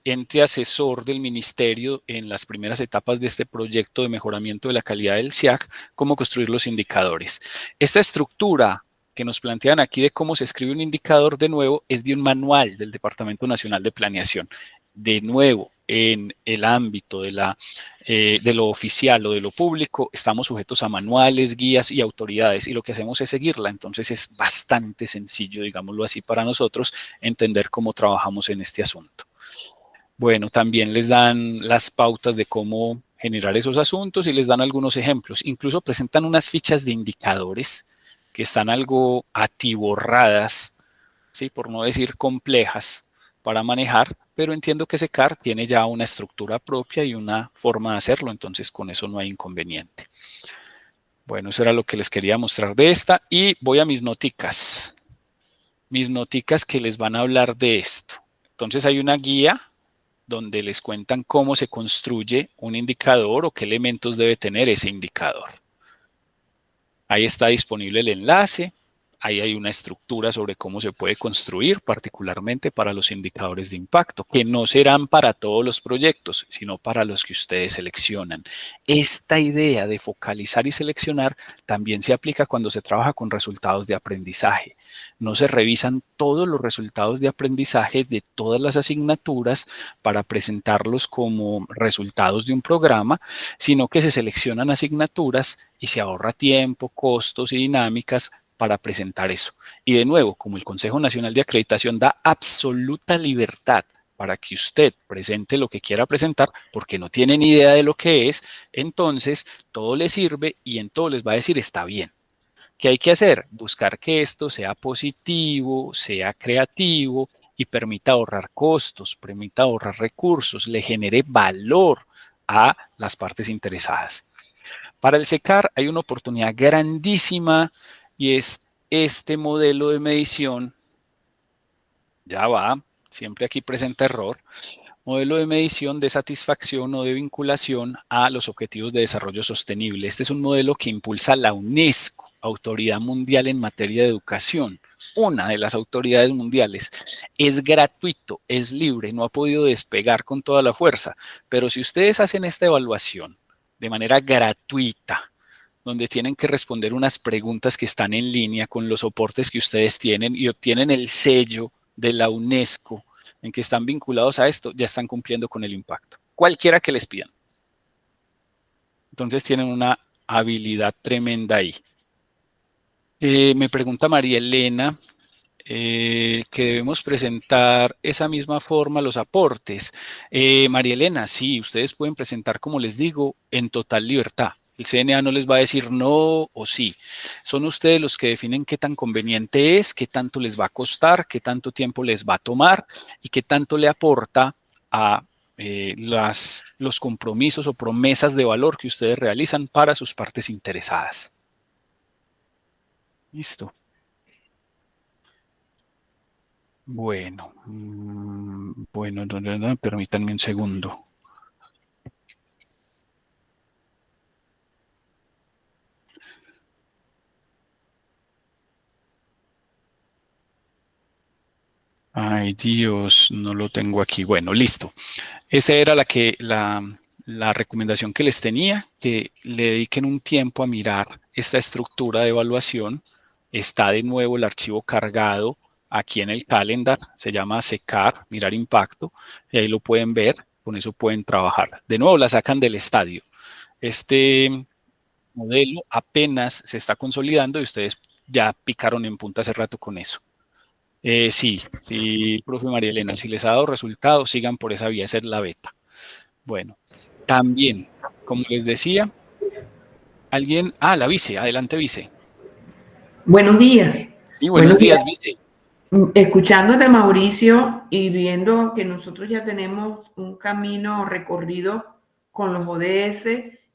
Speaker 1: ente asesor del ministerio en las primeras etapas de este proyecto de mejoramiento de la calidad del SIAC, cómo construir los indicadores. Esta estructura que nos plantean aquí de cómo se escribe un indicador, de nuevo, es de un manual del Departamento Nacional de Planeación. De nuevo, en el ámbito de lo oficial o de lo público, estamos sujetos a manuales, guías y autoridades, y lo que hacemos es seguirla. Entonces es bastante sencillo, digámoslo así, para nosotros entender cómo trabajamos en este asunto. Bueno, también les dan las pautas de cómo generar esos asuntos y les dan algunos ejemplos. Incluso presentan unas fichas de indicadores que están algo atiborradas, ¿sí? Por no decir complejas, para manejar, pero entiendo que SECAR tiene ya una estructura propia y una forma de hacerlo, entonces con eso no hay inconveniente. Bueno, eso era lo que les quería mostrar de esta y voy a mis noticas. Mis noticas que les van a hablar de esto. Entonces hay una guía donde les cuentan cómo se construye un indicador o qué elementos debe tener ese indicador. Ahí está disponible el enlace. Ahí hay una estructura sobre cómo se puede construir, particularmente para los indicadores de impacto, que no serán para todos los proyectos, sino para los que ustedes seleccionan. Esta idea de focalizar y seleccionar también se aplica cuando se trabaja con resultados de aprendizaje. No se revisan todos los resultados de aprendizaje de todas las asignaturas para presentarlos como resultados de un programa, sino que se seleccionan asignaturas y se ahorra tiempo, costos y dinámicas para presentar eso. Y de nuevo, como el Consejo Nacional de Acreditación da absoluta libertad para que usted presente lo que quiera presentar, porque no tiene ni idea de lo que es, entonces todo le sirve y en todo les va a decir está bien. ¿Qué hay que hacer? Buscar que esto sea positivo, sea creativo y permita ahorrar costos, permita ahorrar recursos, le genere valor a las partes interesadas. Para el SECAR hay una oportunidad grandísima y es este modelo de medición, ya va, siempre aquí presenta error, modelo de medición de satisfacción o de vinculación a los objetivos de desarrollo sostenible. Este es un modelo que impulsa la UNESCO, Autoridad Mundial en Materia de Educación. una de las autoridades mundiales. Es gratuito, es libre, no ha podido despegar con toda la fuerza, pero si ustedes hacen esta evaluación de manera gratuita, donde tienen que responder unas preguntas que están en línea con los soportes que ustedes tienen y obtienen el sello de la UNESCO en que están vinculados a esto, ya están cumpliendo con el impacto, cualquiera que les pidan. Entonces tienen una habilidad tremenda ahí. Me pregunta María Elena que debemos presentar esa misma forma los aportes. María Elena, sí, ustedes pueden presentar, como les digo, en total libertad. El CNA no les va a decir no o sí. Son ustedes los que definen qué tan conveniente es, qué tanto les va a costar, qué tanto tiempo les va a tomar y qué tanto le aporta a los compromisos o promesas de valor que ustedes realizan para sus partes interesadas. Listo. Bueno, permítanme un segundo. Ay, Dios, no lo tengo aquí. Bueno, listo. Esa era la recomendación que les tenía, que le dediquen un tiempo a mirar esta estructura de evaluación. Está de nuevo el archivo cargado aquí en el calendar, se llama secar, mirar impacto, y ahí lo pueden ver, con eso pueden trabajar. De nuevo la sacan del estadio. Este modelo apenas se está consolidando y ustedes ya picaron en punta hace rato con eso. Sí, profe María Elena, si les ha dado resultados, sigan por esa vía, esa es la beta. Bueno, también, como les decía, la vice, adelante vice.
Speaker 4: Buenos días.
Speaker 1: Sí, buenos días, vice.
Speaker 4: Escuchándote, Mauricio, y viendo que nosotros ya tenemos un camino recorrido con los ODS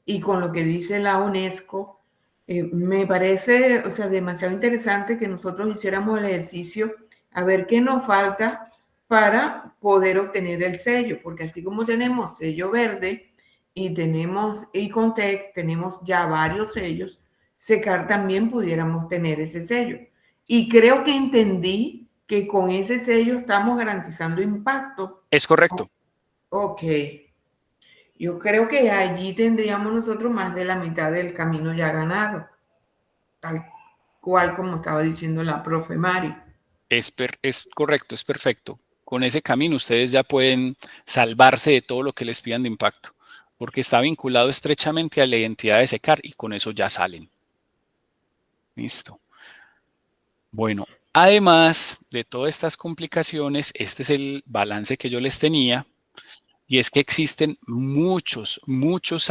Speaker 4: y con lo que dice la UNESCO, me parece, o sea, demasiado interesante que nosotros hiciéramos el ejercicio a ver qué nos falta para poder obtener el sello, porque así como tenemos sello verde y tenemos ICONTEC, tenemos ya varios sellos, SECAR también pudiéramos tener ese sello. Y creo que entendí que con ese sello estamos garantizando impacto.
Speaker 1: Es correcto.
Speaker 4: Ok. Yo creo que allí tendríamos nosotros más de la mitad del camino ya ganado. Tal cual como estaba diciendo la profe Mari.
Speaker 1: Es correcto, es perfecto. Con ese camino ustedes ya pueden salvarse de todo lo que les pidan de impacto, porque está vinculado estrechamente a la identidad de SECAR y con eso ya salen. Listo. Bueno, además de todas estas complicaciones, este es el balance que yo les tenía, y es que existen muchos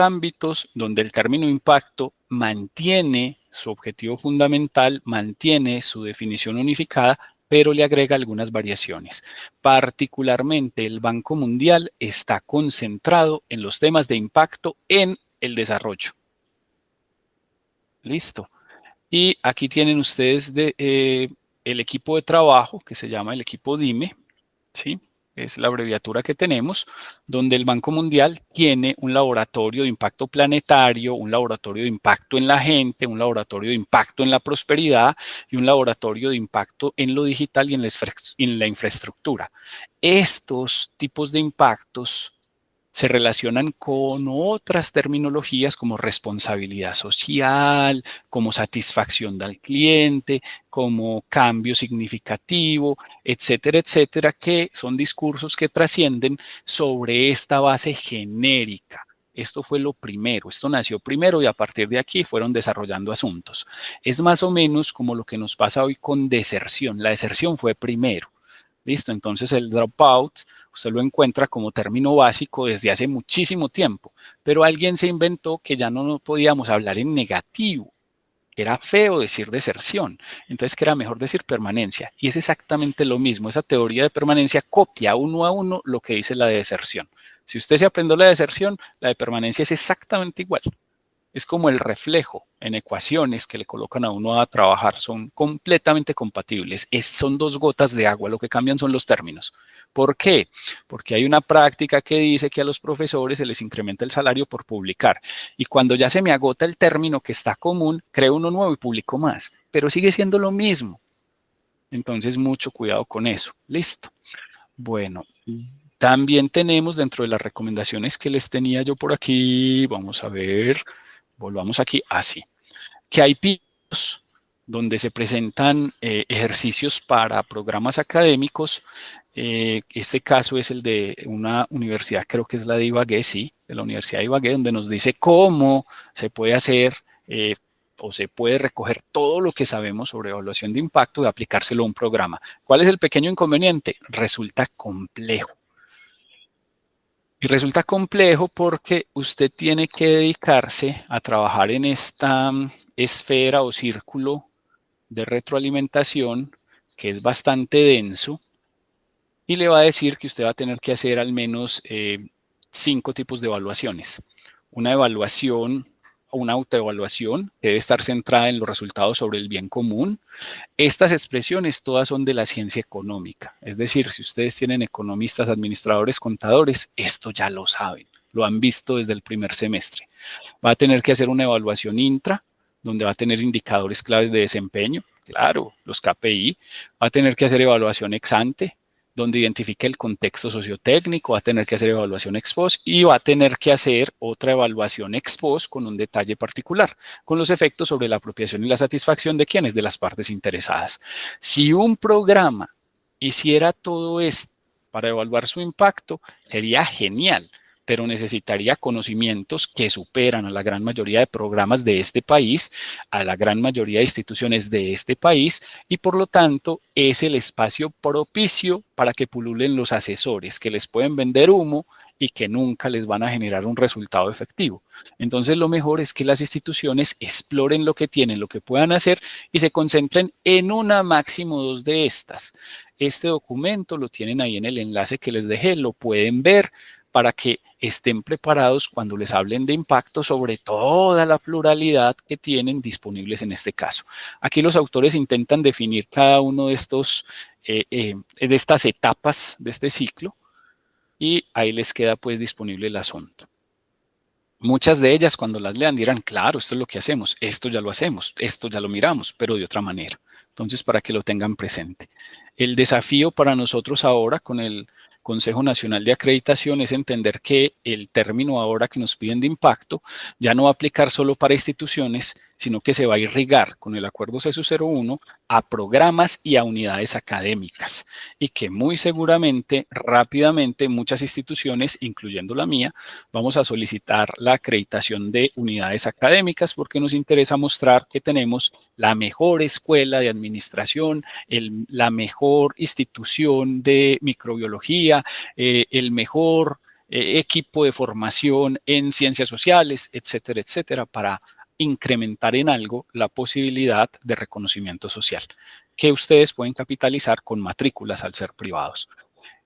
Speaker 1: ámbitos donde el término impacto mantiene su objetivo fundamental, mantiene su definición unificada, pero le agrega algunas variaciones. Particularmente el Banco Mundial está concentrado en los temas de impacto en el desarrollo. Listo. Y aquí tienen ustedes el equipo de trabajo que se llama el equipo DIME, ¿sí? Es la abreviatura que tenemos, donde el Banco Mundial tiene un laboratorio de impacto planetario, un laboratorio de impacto en la gente, un laboratorio de impacto en la prosperidad y un laboratorio de impacto en lo digital y en la infraestructura. Estos tipos de impactos se relacionan con otras terminologías como responsabilidad social, como satisfacción del cliente, como cambio significativo, etcétera, etcétera, que son discursos que trascienden sobre esta base genérica. Esto fue lo primero, esto nació primero y a partir de aquí fueron desarrollando asuntos. Es más o menos como lo que nos pasa hoy con deserción. La deserción fue primero. Listo, entonces el dropout usted lo encuentra como término básico desde hace muchísimo tiempo, pero alguien se inventó que ya no podíamos hablar en negativo, que era feo decir deserción, entonces que era mejor decir permanencia, y es exactamente lo mismo, esa teoría de permanencia copia uno a uno lo que dice la de deserción. Si usted se aprendió la de deserción, la de permanencia es exactamente igual. Es como el reflejo en ecuaciones que le colocan a uno a trabajar, son completamente compatibles. Son dos gotas de agua, lo que cambian son los términos. ¿Por qué? Porque hay una práctica que dice que a los profesores se les incrementa el salario por publicar. Y cuando ya se me agota el término que está común, creo uno nuevo y publico más. Pero sigue siendo lo mismo. Entonces, mucho cuidado con eso. Listo. Bueno, también tenemos dentro de las recomendaciones que les tenía yo por aquí, vamos a ver, volvamos aquí, así, que hay pisos donde se presentan ejercicios para programas académicos. Este caso es el de una universidad, creo que es la de Ibagué, sí, de la Universidad de Ibagué, donde nos dice cómo se puede hacer o se puede recoger todo lo que sabemos sobre evaluación de impacto y aplicárselo a un programa. ¿Cuál es el pequeño inconveniente? Resulta complejo. Y resulta complejo porque usted tiene que dedicarse a trabajar en esta esfera o círculo de retroalimentación que es bastante denso y le va a decir que usted va a tener que hacer al menos 5 tipos de evaluaciones. Una evaluación o una autoevaluación que debe estar centrada en los resultados sobre el bien común. Estas expresiones todas son de la ciencia económica, es decir, si ustedes tienen economistas, administradores, contadores, esto ya lo saben, lo han visto desde el primer semestre. Va a tener que hacer una evaluación intra, donde va a tener indicadores claves de desempeño, claro, los KPI, va a tener que hacer evaluación ex ante, donde identifique el contexto sociotécnico, va a tener que hacer evaluación ex post y va a tener que hacer otra evaluación ex post con un detalle particular, con los efectos sobre la apropiación y la satisfacción de quienes, de las partes interesadas. Si un programa hiciera todo esto para evaluar su impacto, sería genial, pero necesitaría conocimientos que superan a la gran mayoría de programas de este país, a la gran mayoría de instituciones de este país, y por lo tanto es el espacio propicio para que pululen los asesores que les pueden vender humo y que nunca les van a generar un resultado efectivo. Entonces lo mejor es que las instituciones exploren lo que tienen, lo que puedan hacer y se concentren en una máximo 2 de estas. Este documento lo tienen ahí en el enlace que les dejé, lo pueden ver para que estén preparados cuando les hablen de impacto sobre toda la pluralidad que tienen disponibles en este caso. Aquí los autores intentan definir cada uno de de estas etapas de este ciclo y ahí les queda pues disponible el asunto. Muchas de ellas cuando las lean dirán, claro, esto es lo que hacemos, esto ya lo hacemos, esto ya lo miramos, pero de otra manera. Entonces, para que lo tengan presente. El desafío para nosotros ahora con el Consejo Nacional de Acreditación es entender que el término ahora que nos piden de impacto ya no va a aplicar solo para instituciones, sino que se va a irrigar con el Acuerdo CESU 01 a programas y a unidades académicas y que muy seguramente, rápidamente, muchas instituciones, incluyendo la mía, vamos a solicitar la acreditación de unidades académicas porque nos interesa mostrar que tenemos la mejor escuela de administración, la mejor institución de microbiología, el mejor equipo de formación en ciencias sociales, etcétera, etcétera, para incrementar en algo la posibilidad de reconocimiento social que ustedes pueden capitalizar con matrículas al ser privados.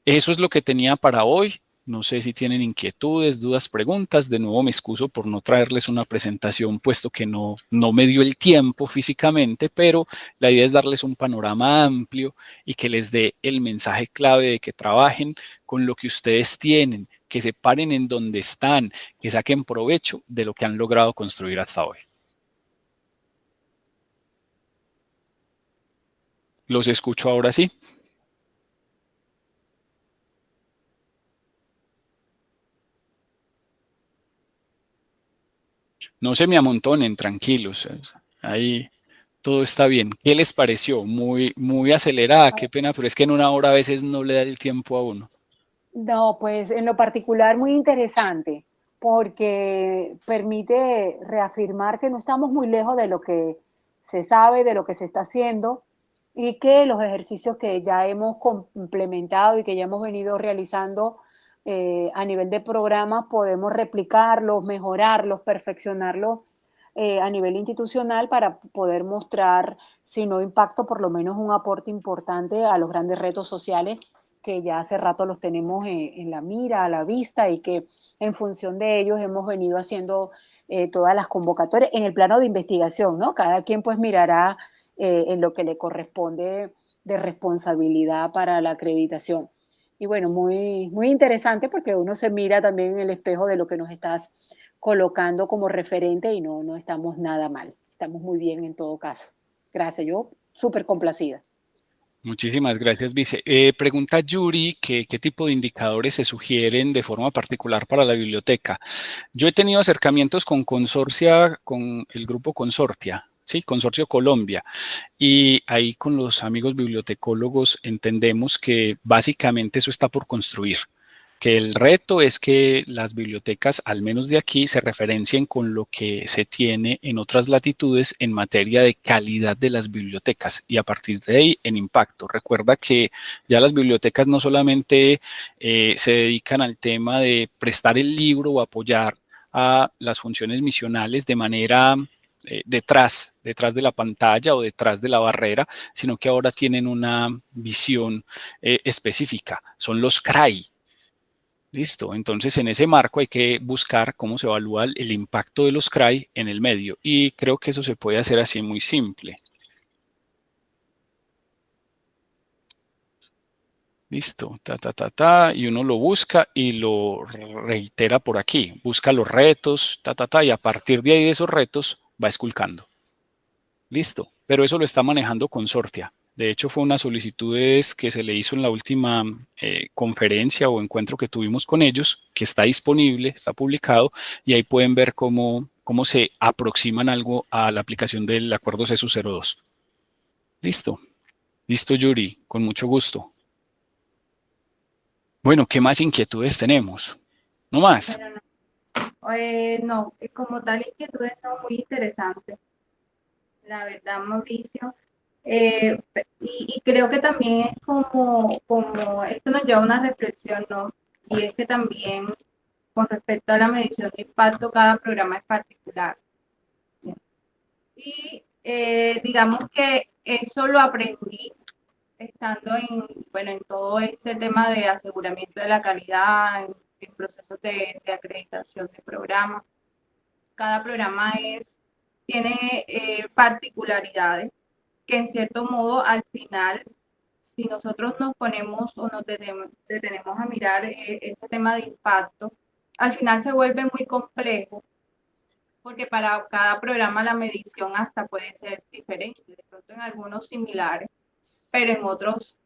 Speaker 1: Eso es lo que tenía para hoy. No sé si tienen inquietudes, dudas, preguntas. De nuevo me excuso por no traerles una presentación, puesto que no me dio el tiempo físicamente, pero la idea es darles un panorama amplio y que les dé el mensaje clave de que trabajen con lo que ustedes tienen, que se paren en donde están, que saquen provecho de lo que han logrado construir hasta hoy. Los escucho ahora sí. No se me amontonen, tranquilos. Ahí todo está bien. ¿Qué les pareció? Muy acelerada, qué pena, pero es que en una hora a veces no le da el tiempo a uno.
Speaker 3: No, pues en lo particular muy interesante, porque permite reafirmar que no estamos muy lejos de lo que se sabe, de lo que se está haciendo, y que los ejercicios que ya hemos complementado y que ya hemos venido realizando a nivel de programas, podemos replicarlos, mejorarlos, perfeccionarlos a nivel institucional para poder mostrar, si no impacto, por lo menos un aporte importante a los grandes retos sociales que ya hace rato los tenemos en la mira, a la vista, y que en función de ellos hemos venido haciendo todas las convocatorias en el plano de investigación, ¿no? Cada quien pues mirará en lo que le corresponde de responsabilidad para la acreditación. Y bueno, muy interesante porque uno se mira también en el espejo de lo que nos estás colocando como referente y no estamos nada mal. Estamos muy bien en todo caso. Gracias, yo súper complacida.
Speaker 1: Muchísimas gracias, Vice. Pregunta Yuri que qué tipo de indicadores se sugieren de forma particular para la biblioteca. Yo he tenido acercamientos con Consorcia, con el grupo Consortia, ¿sí? Consorcio Colombia. Y ahí con los amigos bibliotecólogos entendemos que básicamente eso está por construir, que el reto es que las bibliotecas, al menos de aquí, se referencien con lo que se tiene en otras latitudes en materia de calidad de las bibliotecas y a partir de ahí en impacto. Recuerda que ya las bibliotecas no solamente se dedican al tema de prestar el libro o apoyar a las funciones misionales de manera detrás de la pantalla o detrás de la barrera, sino que ahora tienen una visión específica. Son los CRAI. Listo, entonces en ese marco hay que buscar cómo se evalúa el impacto de los CRAI en el medio y creo que eso se puede hacer así muy simple. Listo, y uno lo busca y lo reitera por aquí, busca los retos, y a partir de ahí de esos retos va esculcando. Listo, pero eso lo está manejando Consortia. De hecho, fue una solicitud que se le hizo en la última conferencia o encuentro que tuvimos con ellos, que está disponible, está publicado, y ahí pueden ver cómo se aproximan algo a la aplicación del acuerdo CESU 02. Listo. Listo, Yuri, con mucho gusto. Bueno, ¿qué más inquietudes tenemos? ¿No más?
Speaker 5: No, como tal inquietudes no muy interesantes. La verdad, Mauricio. Y creo que también es como esto nos lleva a una reflexión, ¿no? Y es que también con respecto a la medición de impacto, cada programa es particular. Y digamos que eso lo aprendí estando en todo este tema de aseguramiento de la calidad, en procesos de acreditación de programas. Cada programa tiene particularidades que en cierto modo al final, si nosotros nos ponemos o nos detenemos a mirar ese tema de impacto, al final se vuelve muy complejo porque para cada programa la medición hasta puede ser diferente, de pronto en algunos similares, pero en otros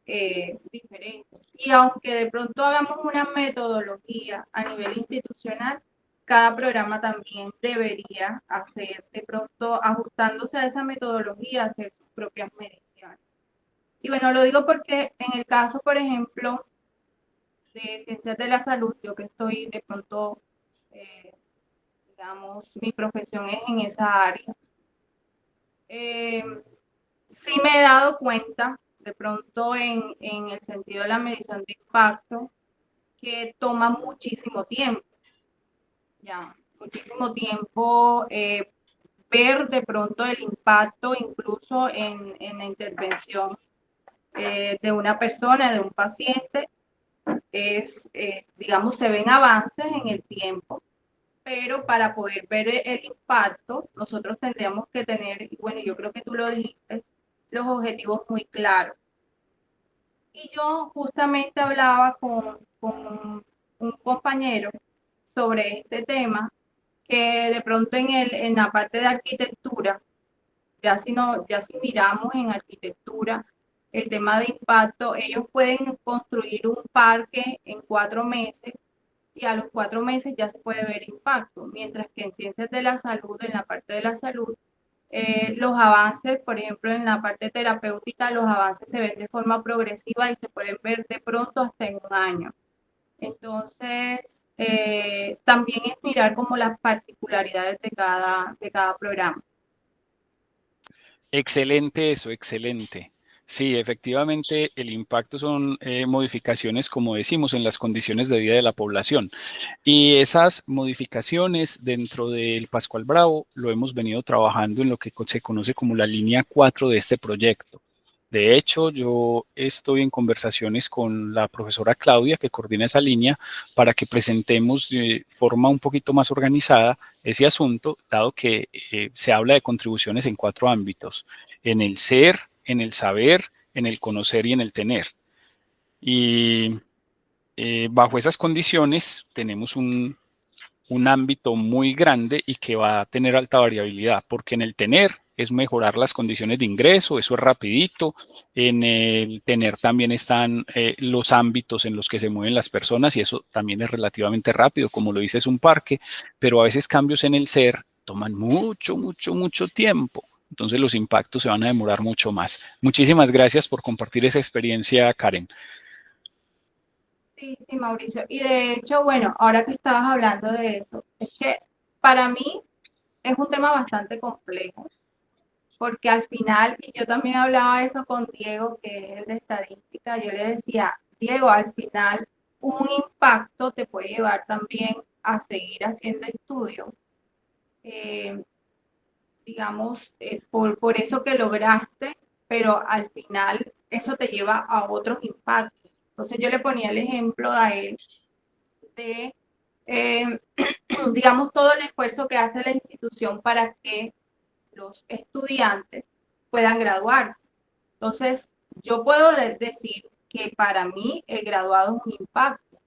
Speaker 5: diferentes. Y aunque de pronto hagamos una metodología a nivel institucional, cada programa también debería hacer, de pronto ajustándose a esa metodología, hacer sus propias mediciones. Y bueno, lo digo porque en el caso, por ejemplo, de ciencias de la salud, yo que estoy de pronto, digamos, mi profesión es en esa área. Sí me he dado cuenta, de pronto en el sentido de la medición de impacto, que toma muchísimo tiempo. Ya, muchísimo tiempo ver de pronto el impacto incluso en la intervención de una persona, de un paciente, digamos, se ven avances en el tiempo, pero para poder ver el impacto, nosotros tendríamos que tener, bueno, yo creo que tú lo dijiste, los objetivos muy claros. Y yo justamente hablaba con un compañero sobre este tema, que de pronto en la parte de arquitectura, ya si miramos en arquitectura el tema de impacto, ellos pueden construir un parque en 4 meses y a los 4 meses ya se puede ver impacto, mientras que en ciencias de la salud, en la parte de la salud, los avances, por ejemplo, en la parte terapéutica, los avances se ven de forma progresiva y se pueden ver de pronto hasta en 1 año. Entonces, también es mirar como las particularidades de cada programa.
Speaker 1: Excelente eso, excelente. Sí, efectivamente, el impacto son modificaciones, como decimos, en las condiciones de vida de la población. Y esas modificaciones dentro del Pascual Bravo lo hemos venido trabajando en lo que se conoce como la línea 4 de este proyecto. De hecho, yo estoy en conversaciones con la profesora Claudia, que coordina esa línea, para que presentemos de forma un poquito más organizada ese asunto, dado que se habla de contribuciones en 4 ámbitos: en el ser, en el saber, en el conocer y en el tener. Y bajo esas condiciones tenemos un ámbito muy grande y que va a tener alta variabilidad, porque en el tener es mejorar las condiciones de ingreso, eso es rapidito. En el tener también están los ámbitos en los que se mueven las personas y eso también es relativamente rápido, como lo dice, es un parque, pero a veces cambios en el ser toman mucho tiempo. Entonces los impactos se van a demorar mucho más. Muchísimas gracias por compartir esa experiencia, Karen.
Speaker 5: Sí, sí, Mauricio. Y de hecho, bueno, ahora que estabas hablando de eso, es que para mí es un tema bastante complejo, porque al final, y yo también hablaba eso con Diego, que es el de estadística, yo le decía, Diego, al final un impacto te puede llevar también a seguir haciendo estudios. Digamos, por eso que lograste, pero al final eso te lleva a otros impactos. Entonces yo le ponía el ejemplo a él de, digamos, todo el esfuerzo que hace la institución para que los estudiantes puedan graduarse. Entonces, yo puedo decir que para mí el graduado es un impacto,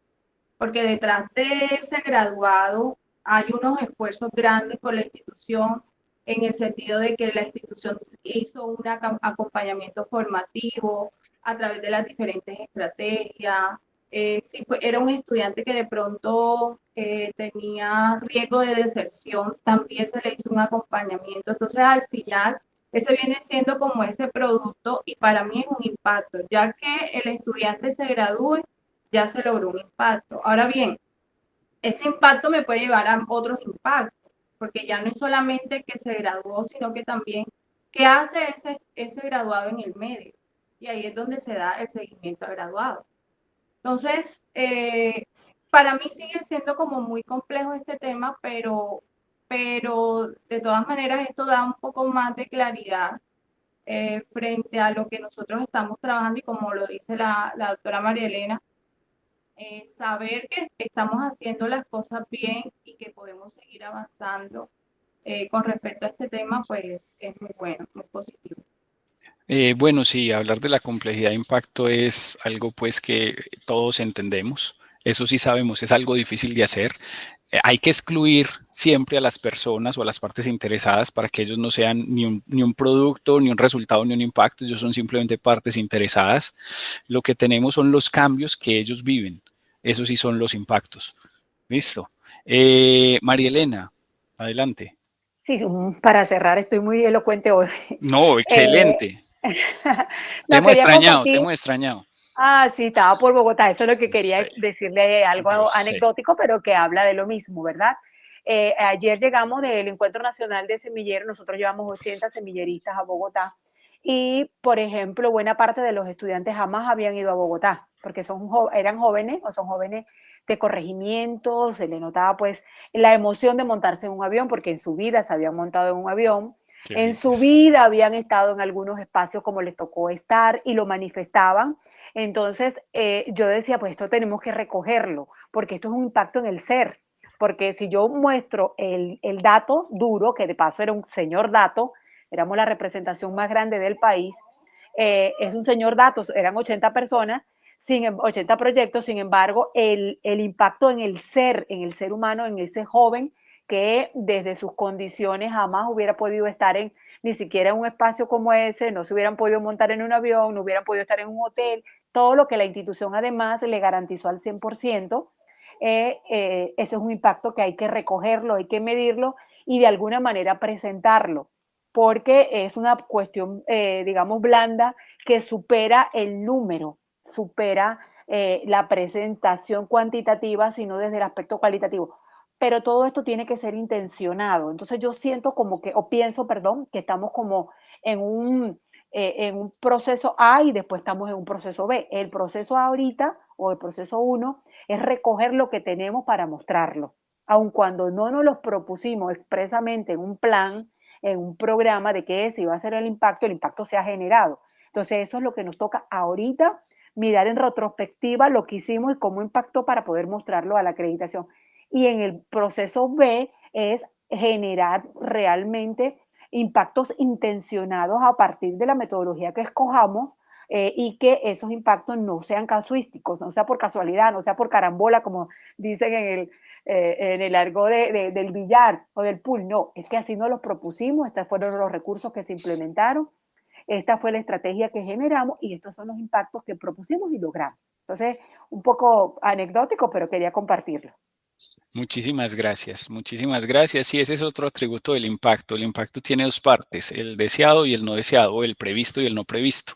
Speaker 5: porque detrás de ese graduado hay unos esfuerzos grandes por la institución, en el sentido de que la institución hizo un acompañamiento formativo a través de las diferentes estrategias. Si era un estudiante que de pronto tenía riesgo de deserción, también se le hizo un acompañamiento. Entonces, al final, ese viene siendo como ese producto y para mí es un impacto, ya que el estudiante se gradúe, ya se logró un impacto. Ahora bien, ese impacto me puede llevar a otros impactos, porque ya no es solamente que se graduó, sino que también qué hace ese graduado en el medio. Y ahí es donde se da el seguimiento al graduado. Entonces, para mí sigue siendo como muy complejo este tema, pero de todas maneras esto da un poco más de claridad frente a lo que nosotros estamos trabajando y como lo dice la doctora María Elena, saber que estamos haciendo las cosas bien y que podemos seguir avanzando con respecto a este tema, pues es muy bueno, muy positivo.
Speaker 1: Bueno, sí, hablar de la complejidad de impacto es algo pues que todos entendemos. Eso sí sabemos, es algo difícil de hacer. Hay que excluir siempre a las personas o a las partes interesadas para que ellos no sean ni un producto, ni un resultado, ni un impacto. Ellos son simplemente partes interesadas. Lo que tenemos son los cambios que ellos viven. Eso sí son los impactos. Listo. María Elena, adelante.
Speaker 3: Sí, para cerrar, estoy muy elocuente hoy.
Speaker 1: No, excelente. Te
Speaker 3: No,
Speaker 1: hemos
Speaker 3: quería
Speaker 1: extrañado, te
Speaker 3: compartir.
Speaker 1: hemos extrañado.
Speaker 3: Ah, sí, estaba por Bogotá. Eso es lo que
Speaker 1: Yo
Speaker 3: quería
Speaker 1: sé,
Speaker 3: decirle, algo
Speaker 1: yo sé.
Speaker 3: anecdótico, pero que habla de lo mismo, ¿verdad? Ayer llegamos del Encuentro Nacional de Semilleros, nosotros llevamos 80 semilleristas a Bogotá y, por ejemplo, buena parte de los estudiantes jamás habían ido a Bogotá, porque eran jóvenes o son jóvenes de corregimiento, se le notaba pues la emoción de montarse en un avión, porque en su vida se habían montado en un avión,
Speaker 1: Qué
Speaker 3: en su
Speaker 1: belleza.
Speaker 3: vida habían estado en algunos espacios como les tocó estar y lo manifestaban. Entonces, yo decía, pues esto tenemos que recogerlo, porque esto es un impacto en el ser. Porque si yo muestro el dato duro, que de paso era un señor dato, éramos la representación más grande del país, es un señor dato, eran 80 personas, 80 proyectos, sin embargo, el impacto en el ser humano, en ese joven que desde sus condiciones jamás hubiera podido estar ni siquiera en un espacio como ese, no se hubieran podido montar en un avión, no hubieran podido estar en un hotel, todo lo que la institución además le garantizó al 100%, ese es un impacto que hay que recogerlo, hay que medirlo y de alguna manera presentarlo, porque es una cuestión, digamos, blanda que supera el número, supera la presentación cuantitativa, sino desde el aspecto cualitativo. Pero todo esto tiene que ser intencionado. Entonces yo siento como que, o pienso, perdón, que estamos como en un proceso A y después estamos en un proceso B. El proceso A ahorita, o el proceso 1, es recoger lo que tenemos para mostrarlo. Aun cuando no nos los propusimos expresamente en un plan, en un programa de que ese iba a ser el impacto se ha generado. Entonces eso es lo que nos toca ahorita, mirar en retrospectiva lo que hicimos y cómo impactó para poder mostrarlo a la acreditación. Y en el proceso B es generar realmente impactos intencionados a partir de la metodología que escojamos, y que esos impactos no sean casuísticos, no sea por casualidad, no sea por carambola, como dicen en el argot del billar o del pool. No, es que así nos los propusimos, estos fueron los recursos que se implementaron, esta fue la estrategia que generamos y estos son los impactos que propusimos y logramos. Entonces, un poco anecdótico, pero quería compartirlo.
Speaker 1: Muchísimas gracias, muchísimas gracias. Y ese es otro atributo del impacto. El impacto tiene dos partes, el deseado y el no deseado, o el previsto y el no previsto.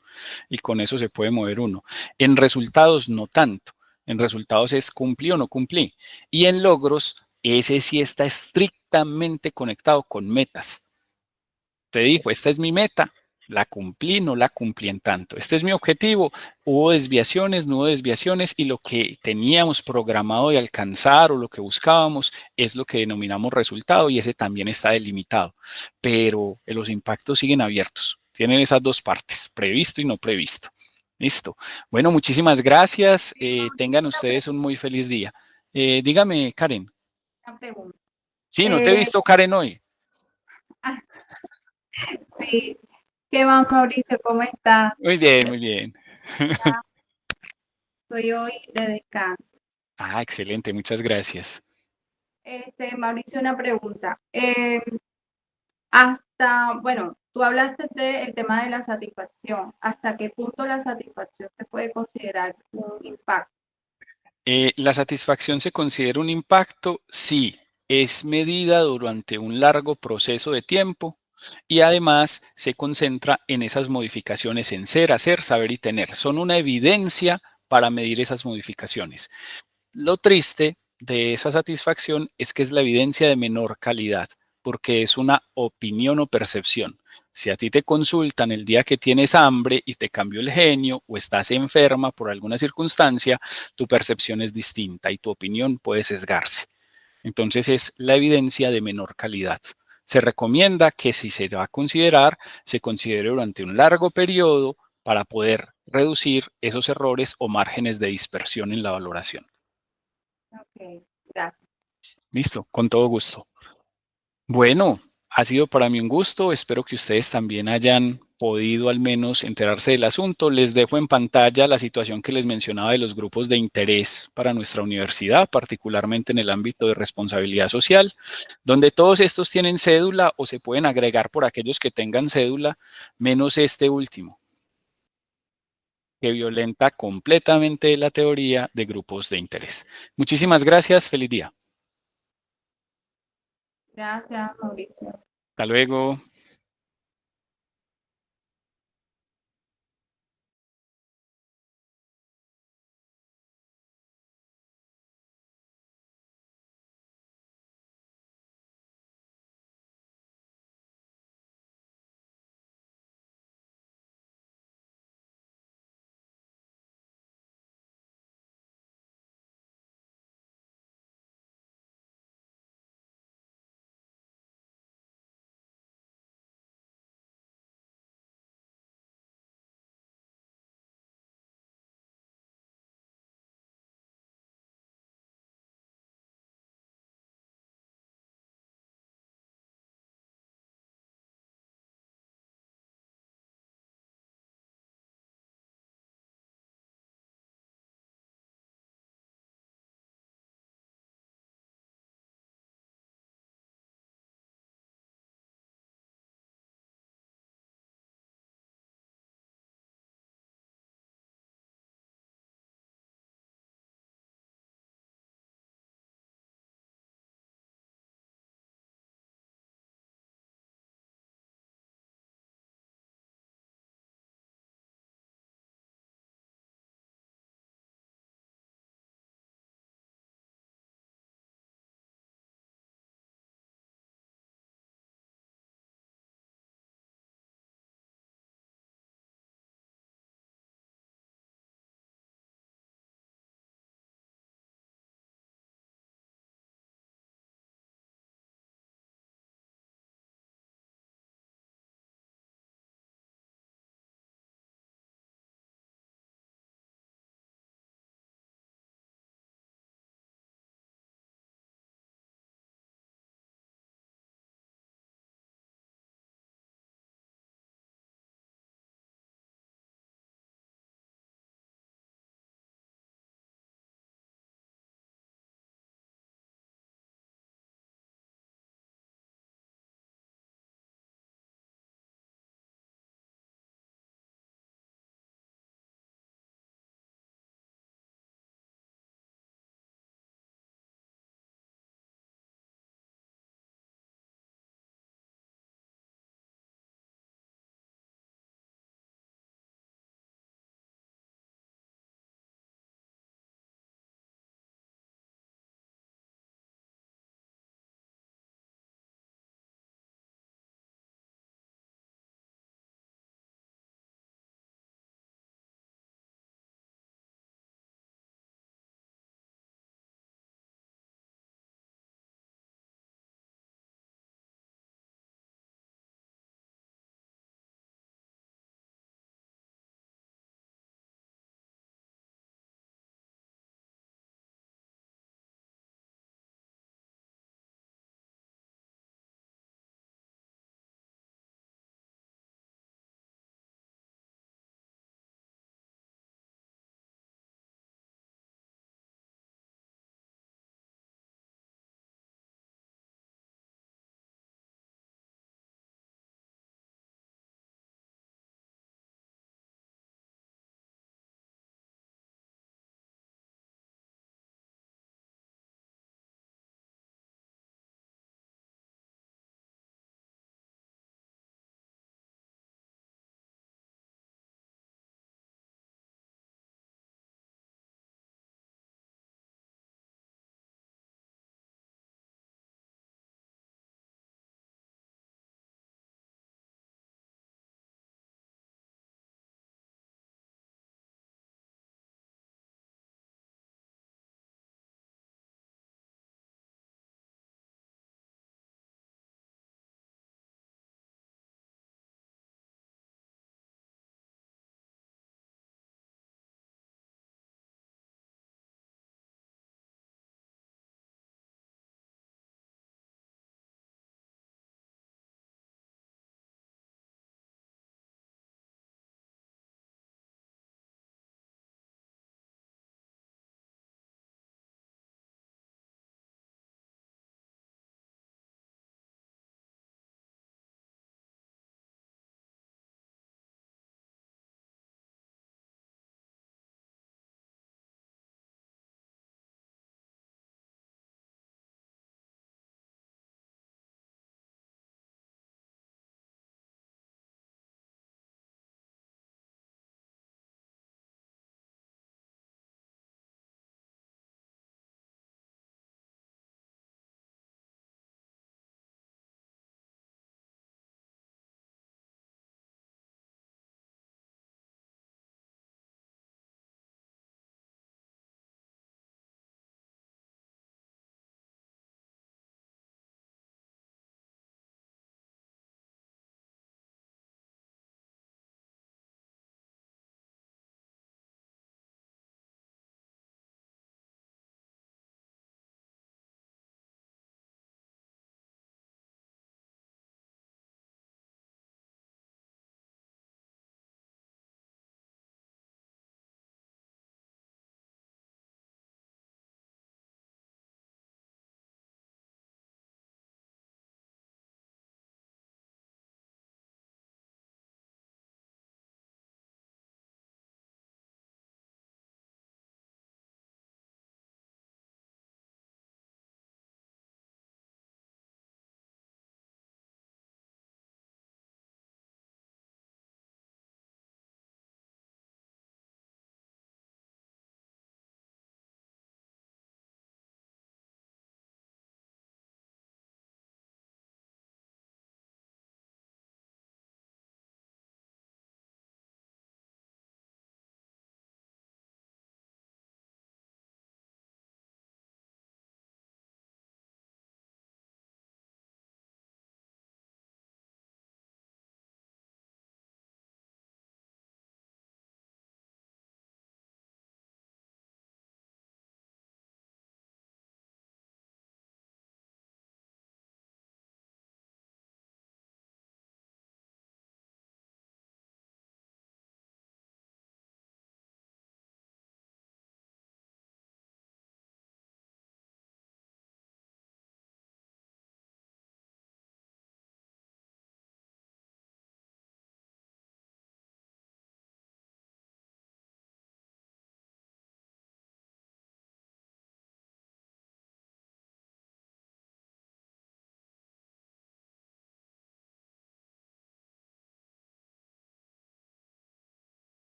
Speaker 1: Y con eso se puede mover uno. En resultados, no tanto. En resultados es cumplí o no cumplí. Y en logros, ese sí está estrictamente conectado con metas. Te dijo, esta es mi meta, la cumplí, no la cumplí en tanto. Este es mi objetivo, hubo desviaciones, no hubo desviaciones y lo que teníamos programado de alcanzar o lo que buscábamos es lo que denominamos resultado y ese también está delimitado. Pero los impactos siguen abiertos, tienen esas dos partes, previsto y no previsto. Listo. Bueno, muchísimas gracias. Tengan ustedes un muy feliz día. Dígame, Karen.
Speaker 5: Una pregunta.
Speaker 1: Sí, no te he visto, Karen, hoy.
Speaker 5: Sí. ¿Qué más, Mauricio? ¿Cómo está?
Speaker 1: Muy bien, muy bien.
Speaker 5: Estoy hoy de descanso.
Speaker 1: Ah, excelente, muchas gracias.
Speaker 5: Mauricio, una pregunta. Bueno, tú hablaste del tema de la satisfacción. ¿Hasta qué punto la satisfacción se puede considerar un impacto?
Speaker 1: ¿La satisfacción se considera un impacto? Sí, es medida durante un largo proceso de tiempo y además se concentra en esas modificaciones en ser, hacer, saber y tener. Son una evidencia para medir esas modificaciones. Lo triste de esa satisfacción es que es la evidencia de menor calidad, porque es una opinión o percepción. Si a ti te consultan el día que tienes hambre y te cambió el genio o estás enferma por alguna circunstancia, tu percepción es distinta y tu opinión puede sesgarse. Entonces es la evidencia de menor calidad. Se recomienda que si se va a considerar, se considere durante un largo periodo para poder reducir esos errores o márgenes de dispersión en la valoración.
Speaker 5: Ok, gracias.
Speaker 1: Listo, con todo gusto. Bueno, ha sido para mí un gusto. Espero que ustedes también hayan podido al menos enterarse del asunto. Les dejo en pantalla la situación que les mencionaba de los grupos de interés para nuestra universidad, particularmente en el ámbito de responsabilidad social, donde todos estos tienen cédula o se pueden agregar por aquellos que tengan cédula, menos este último, que violenta completamente la teoría de grupos de interés. Muchísimas gracias. Feliz día.
Speaker 5: Gracias, Mauricio.
Speaker 1: Hasta luego.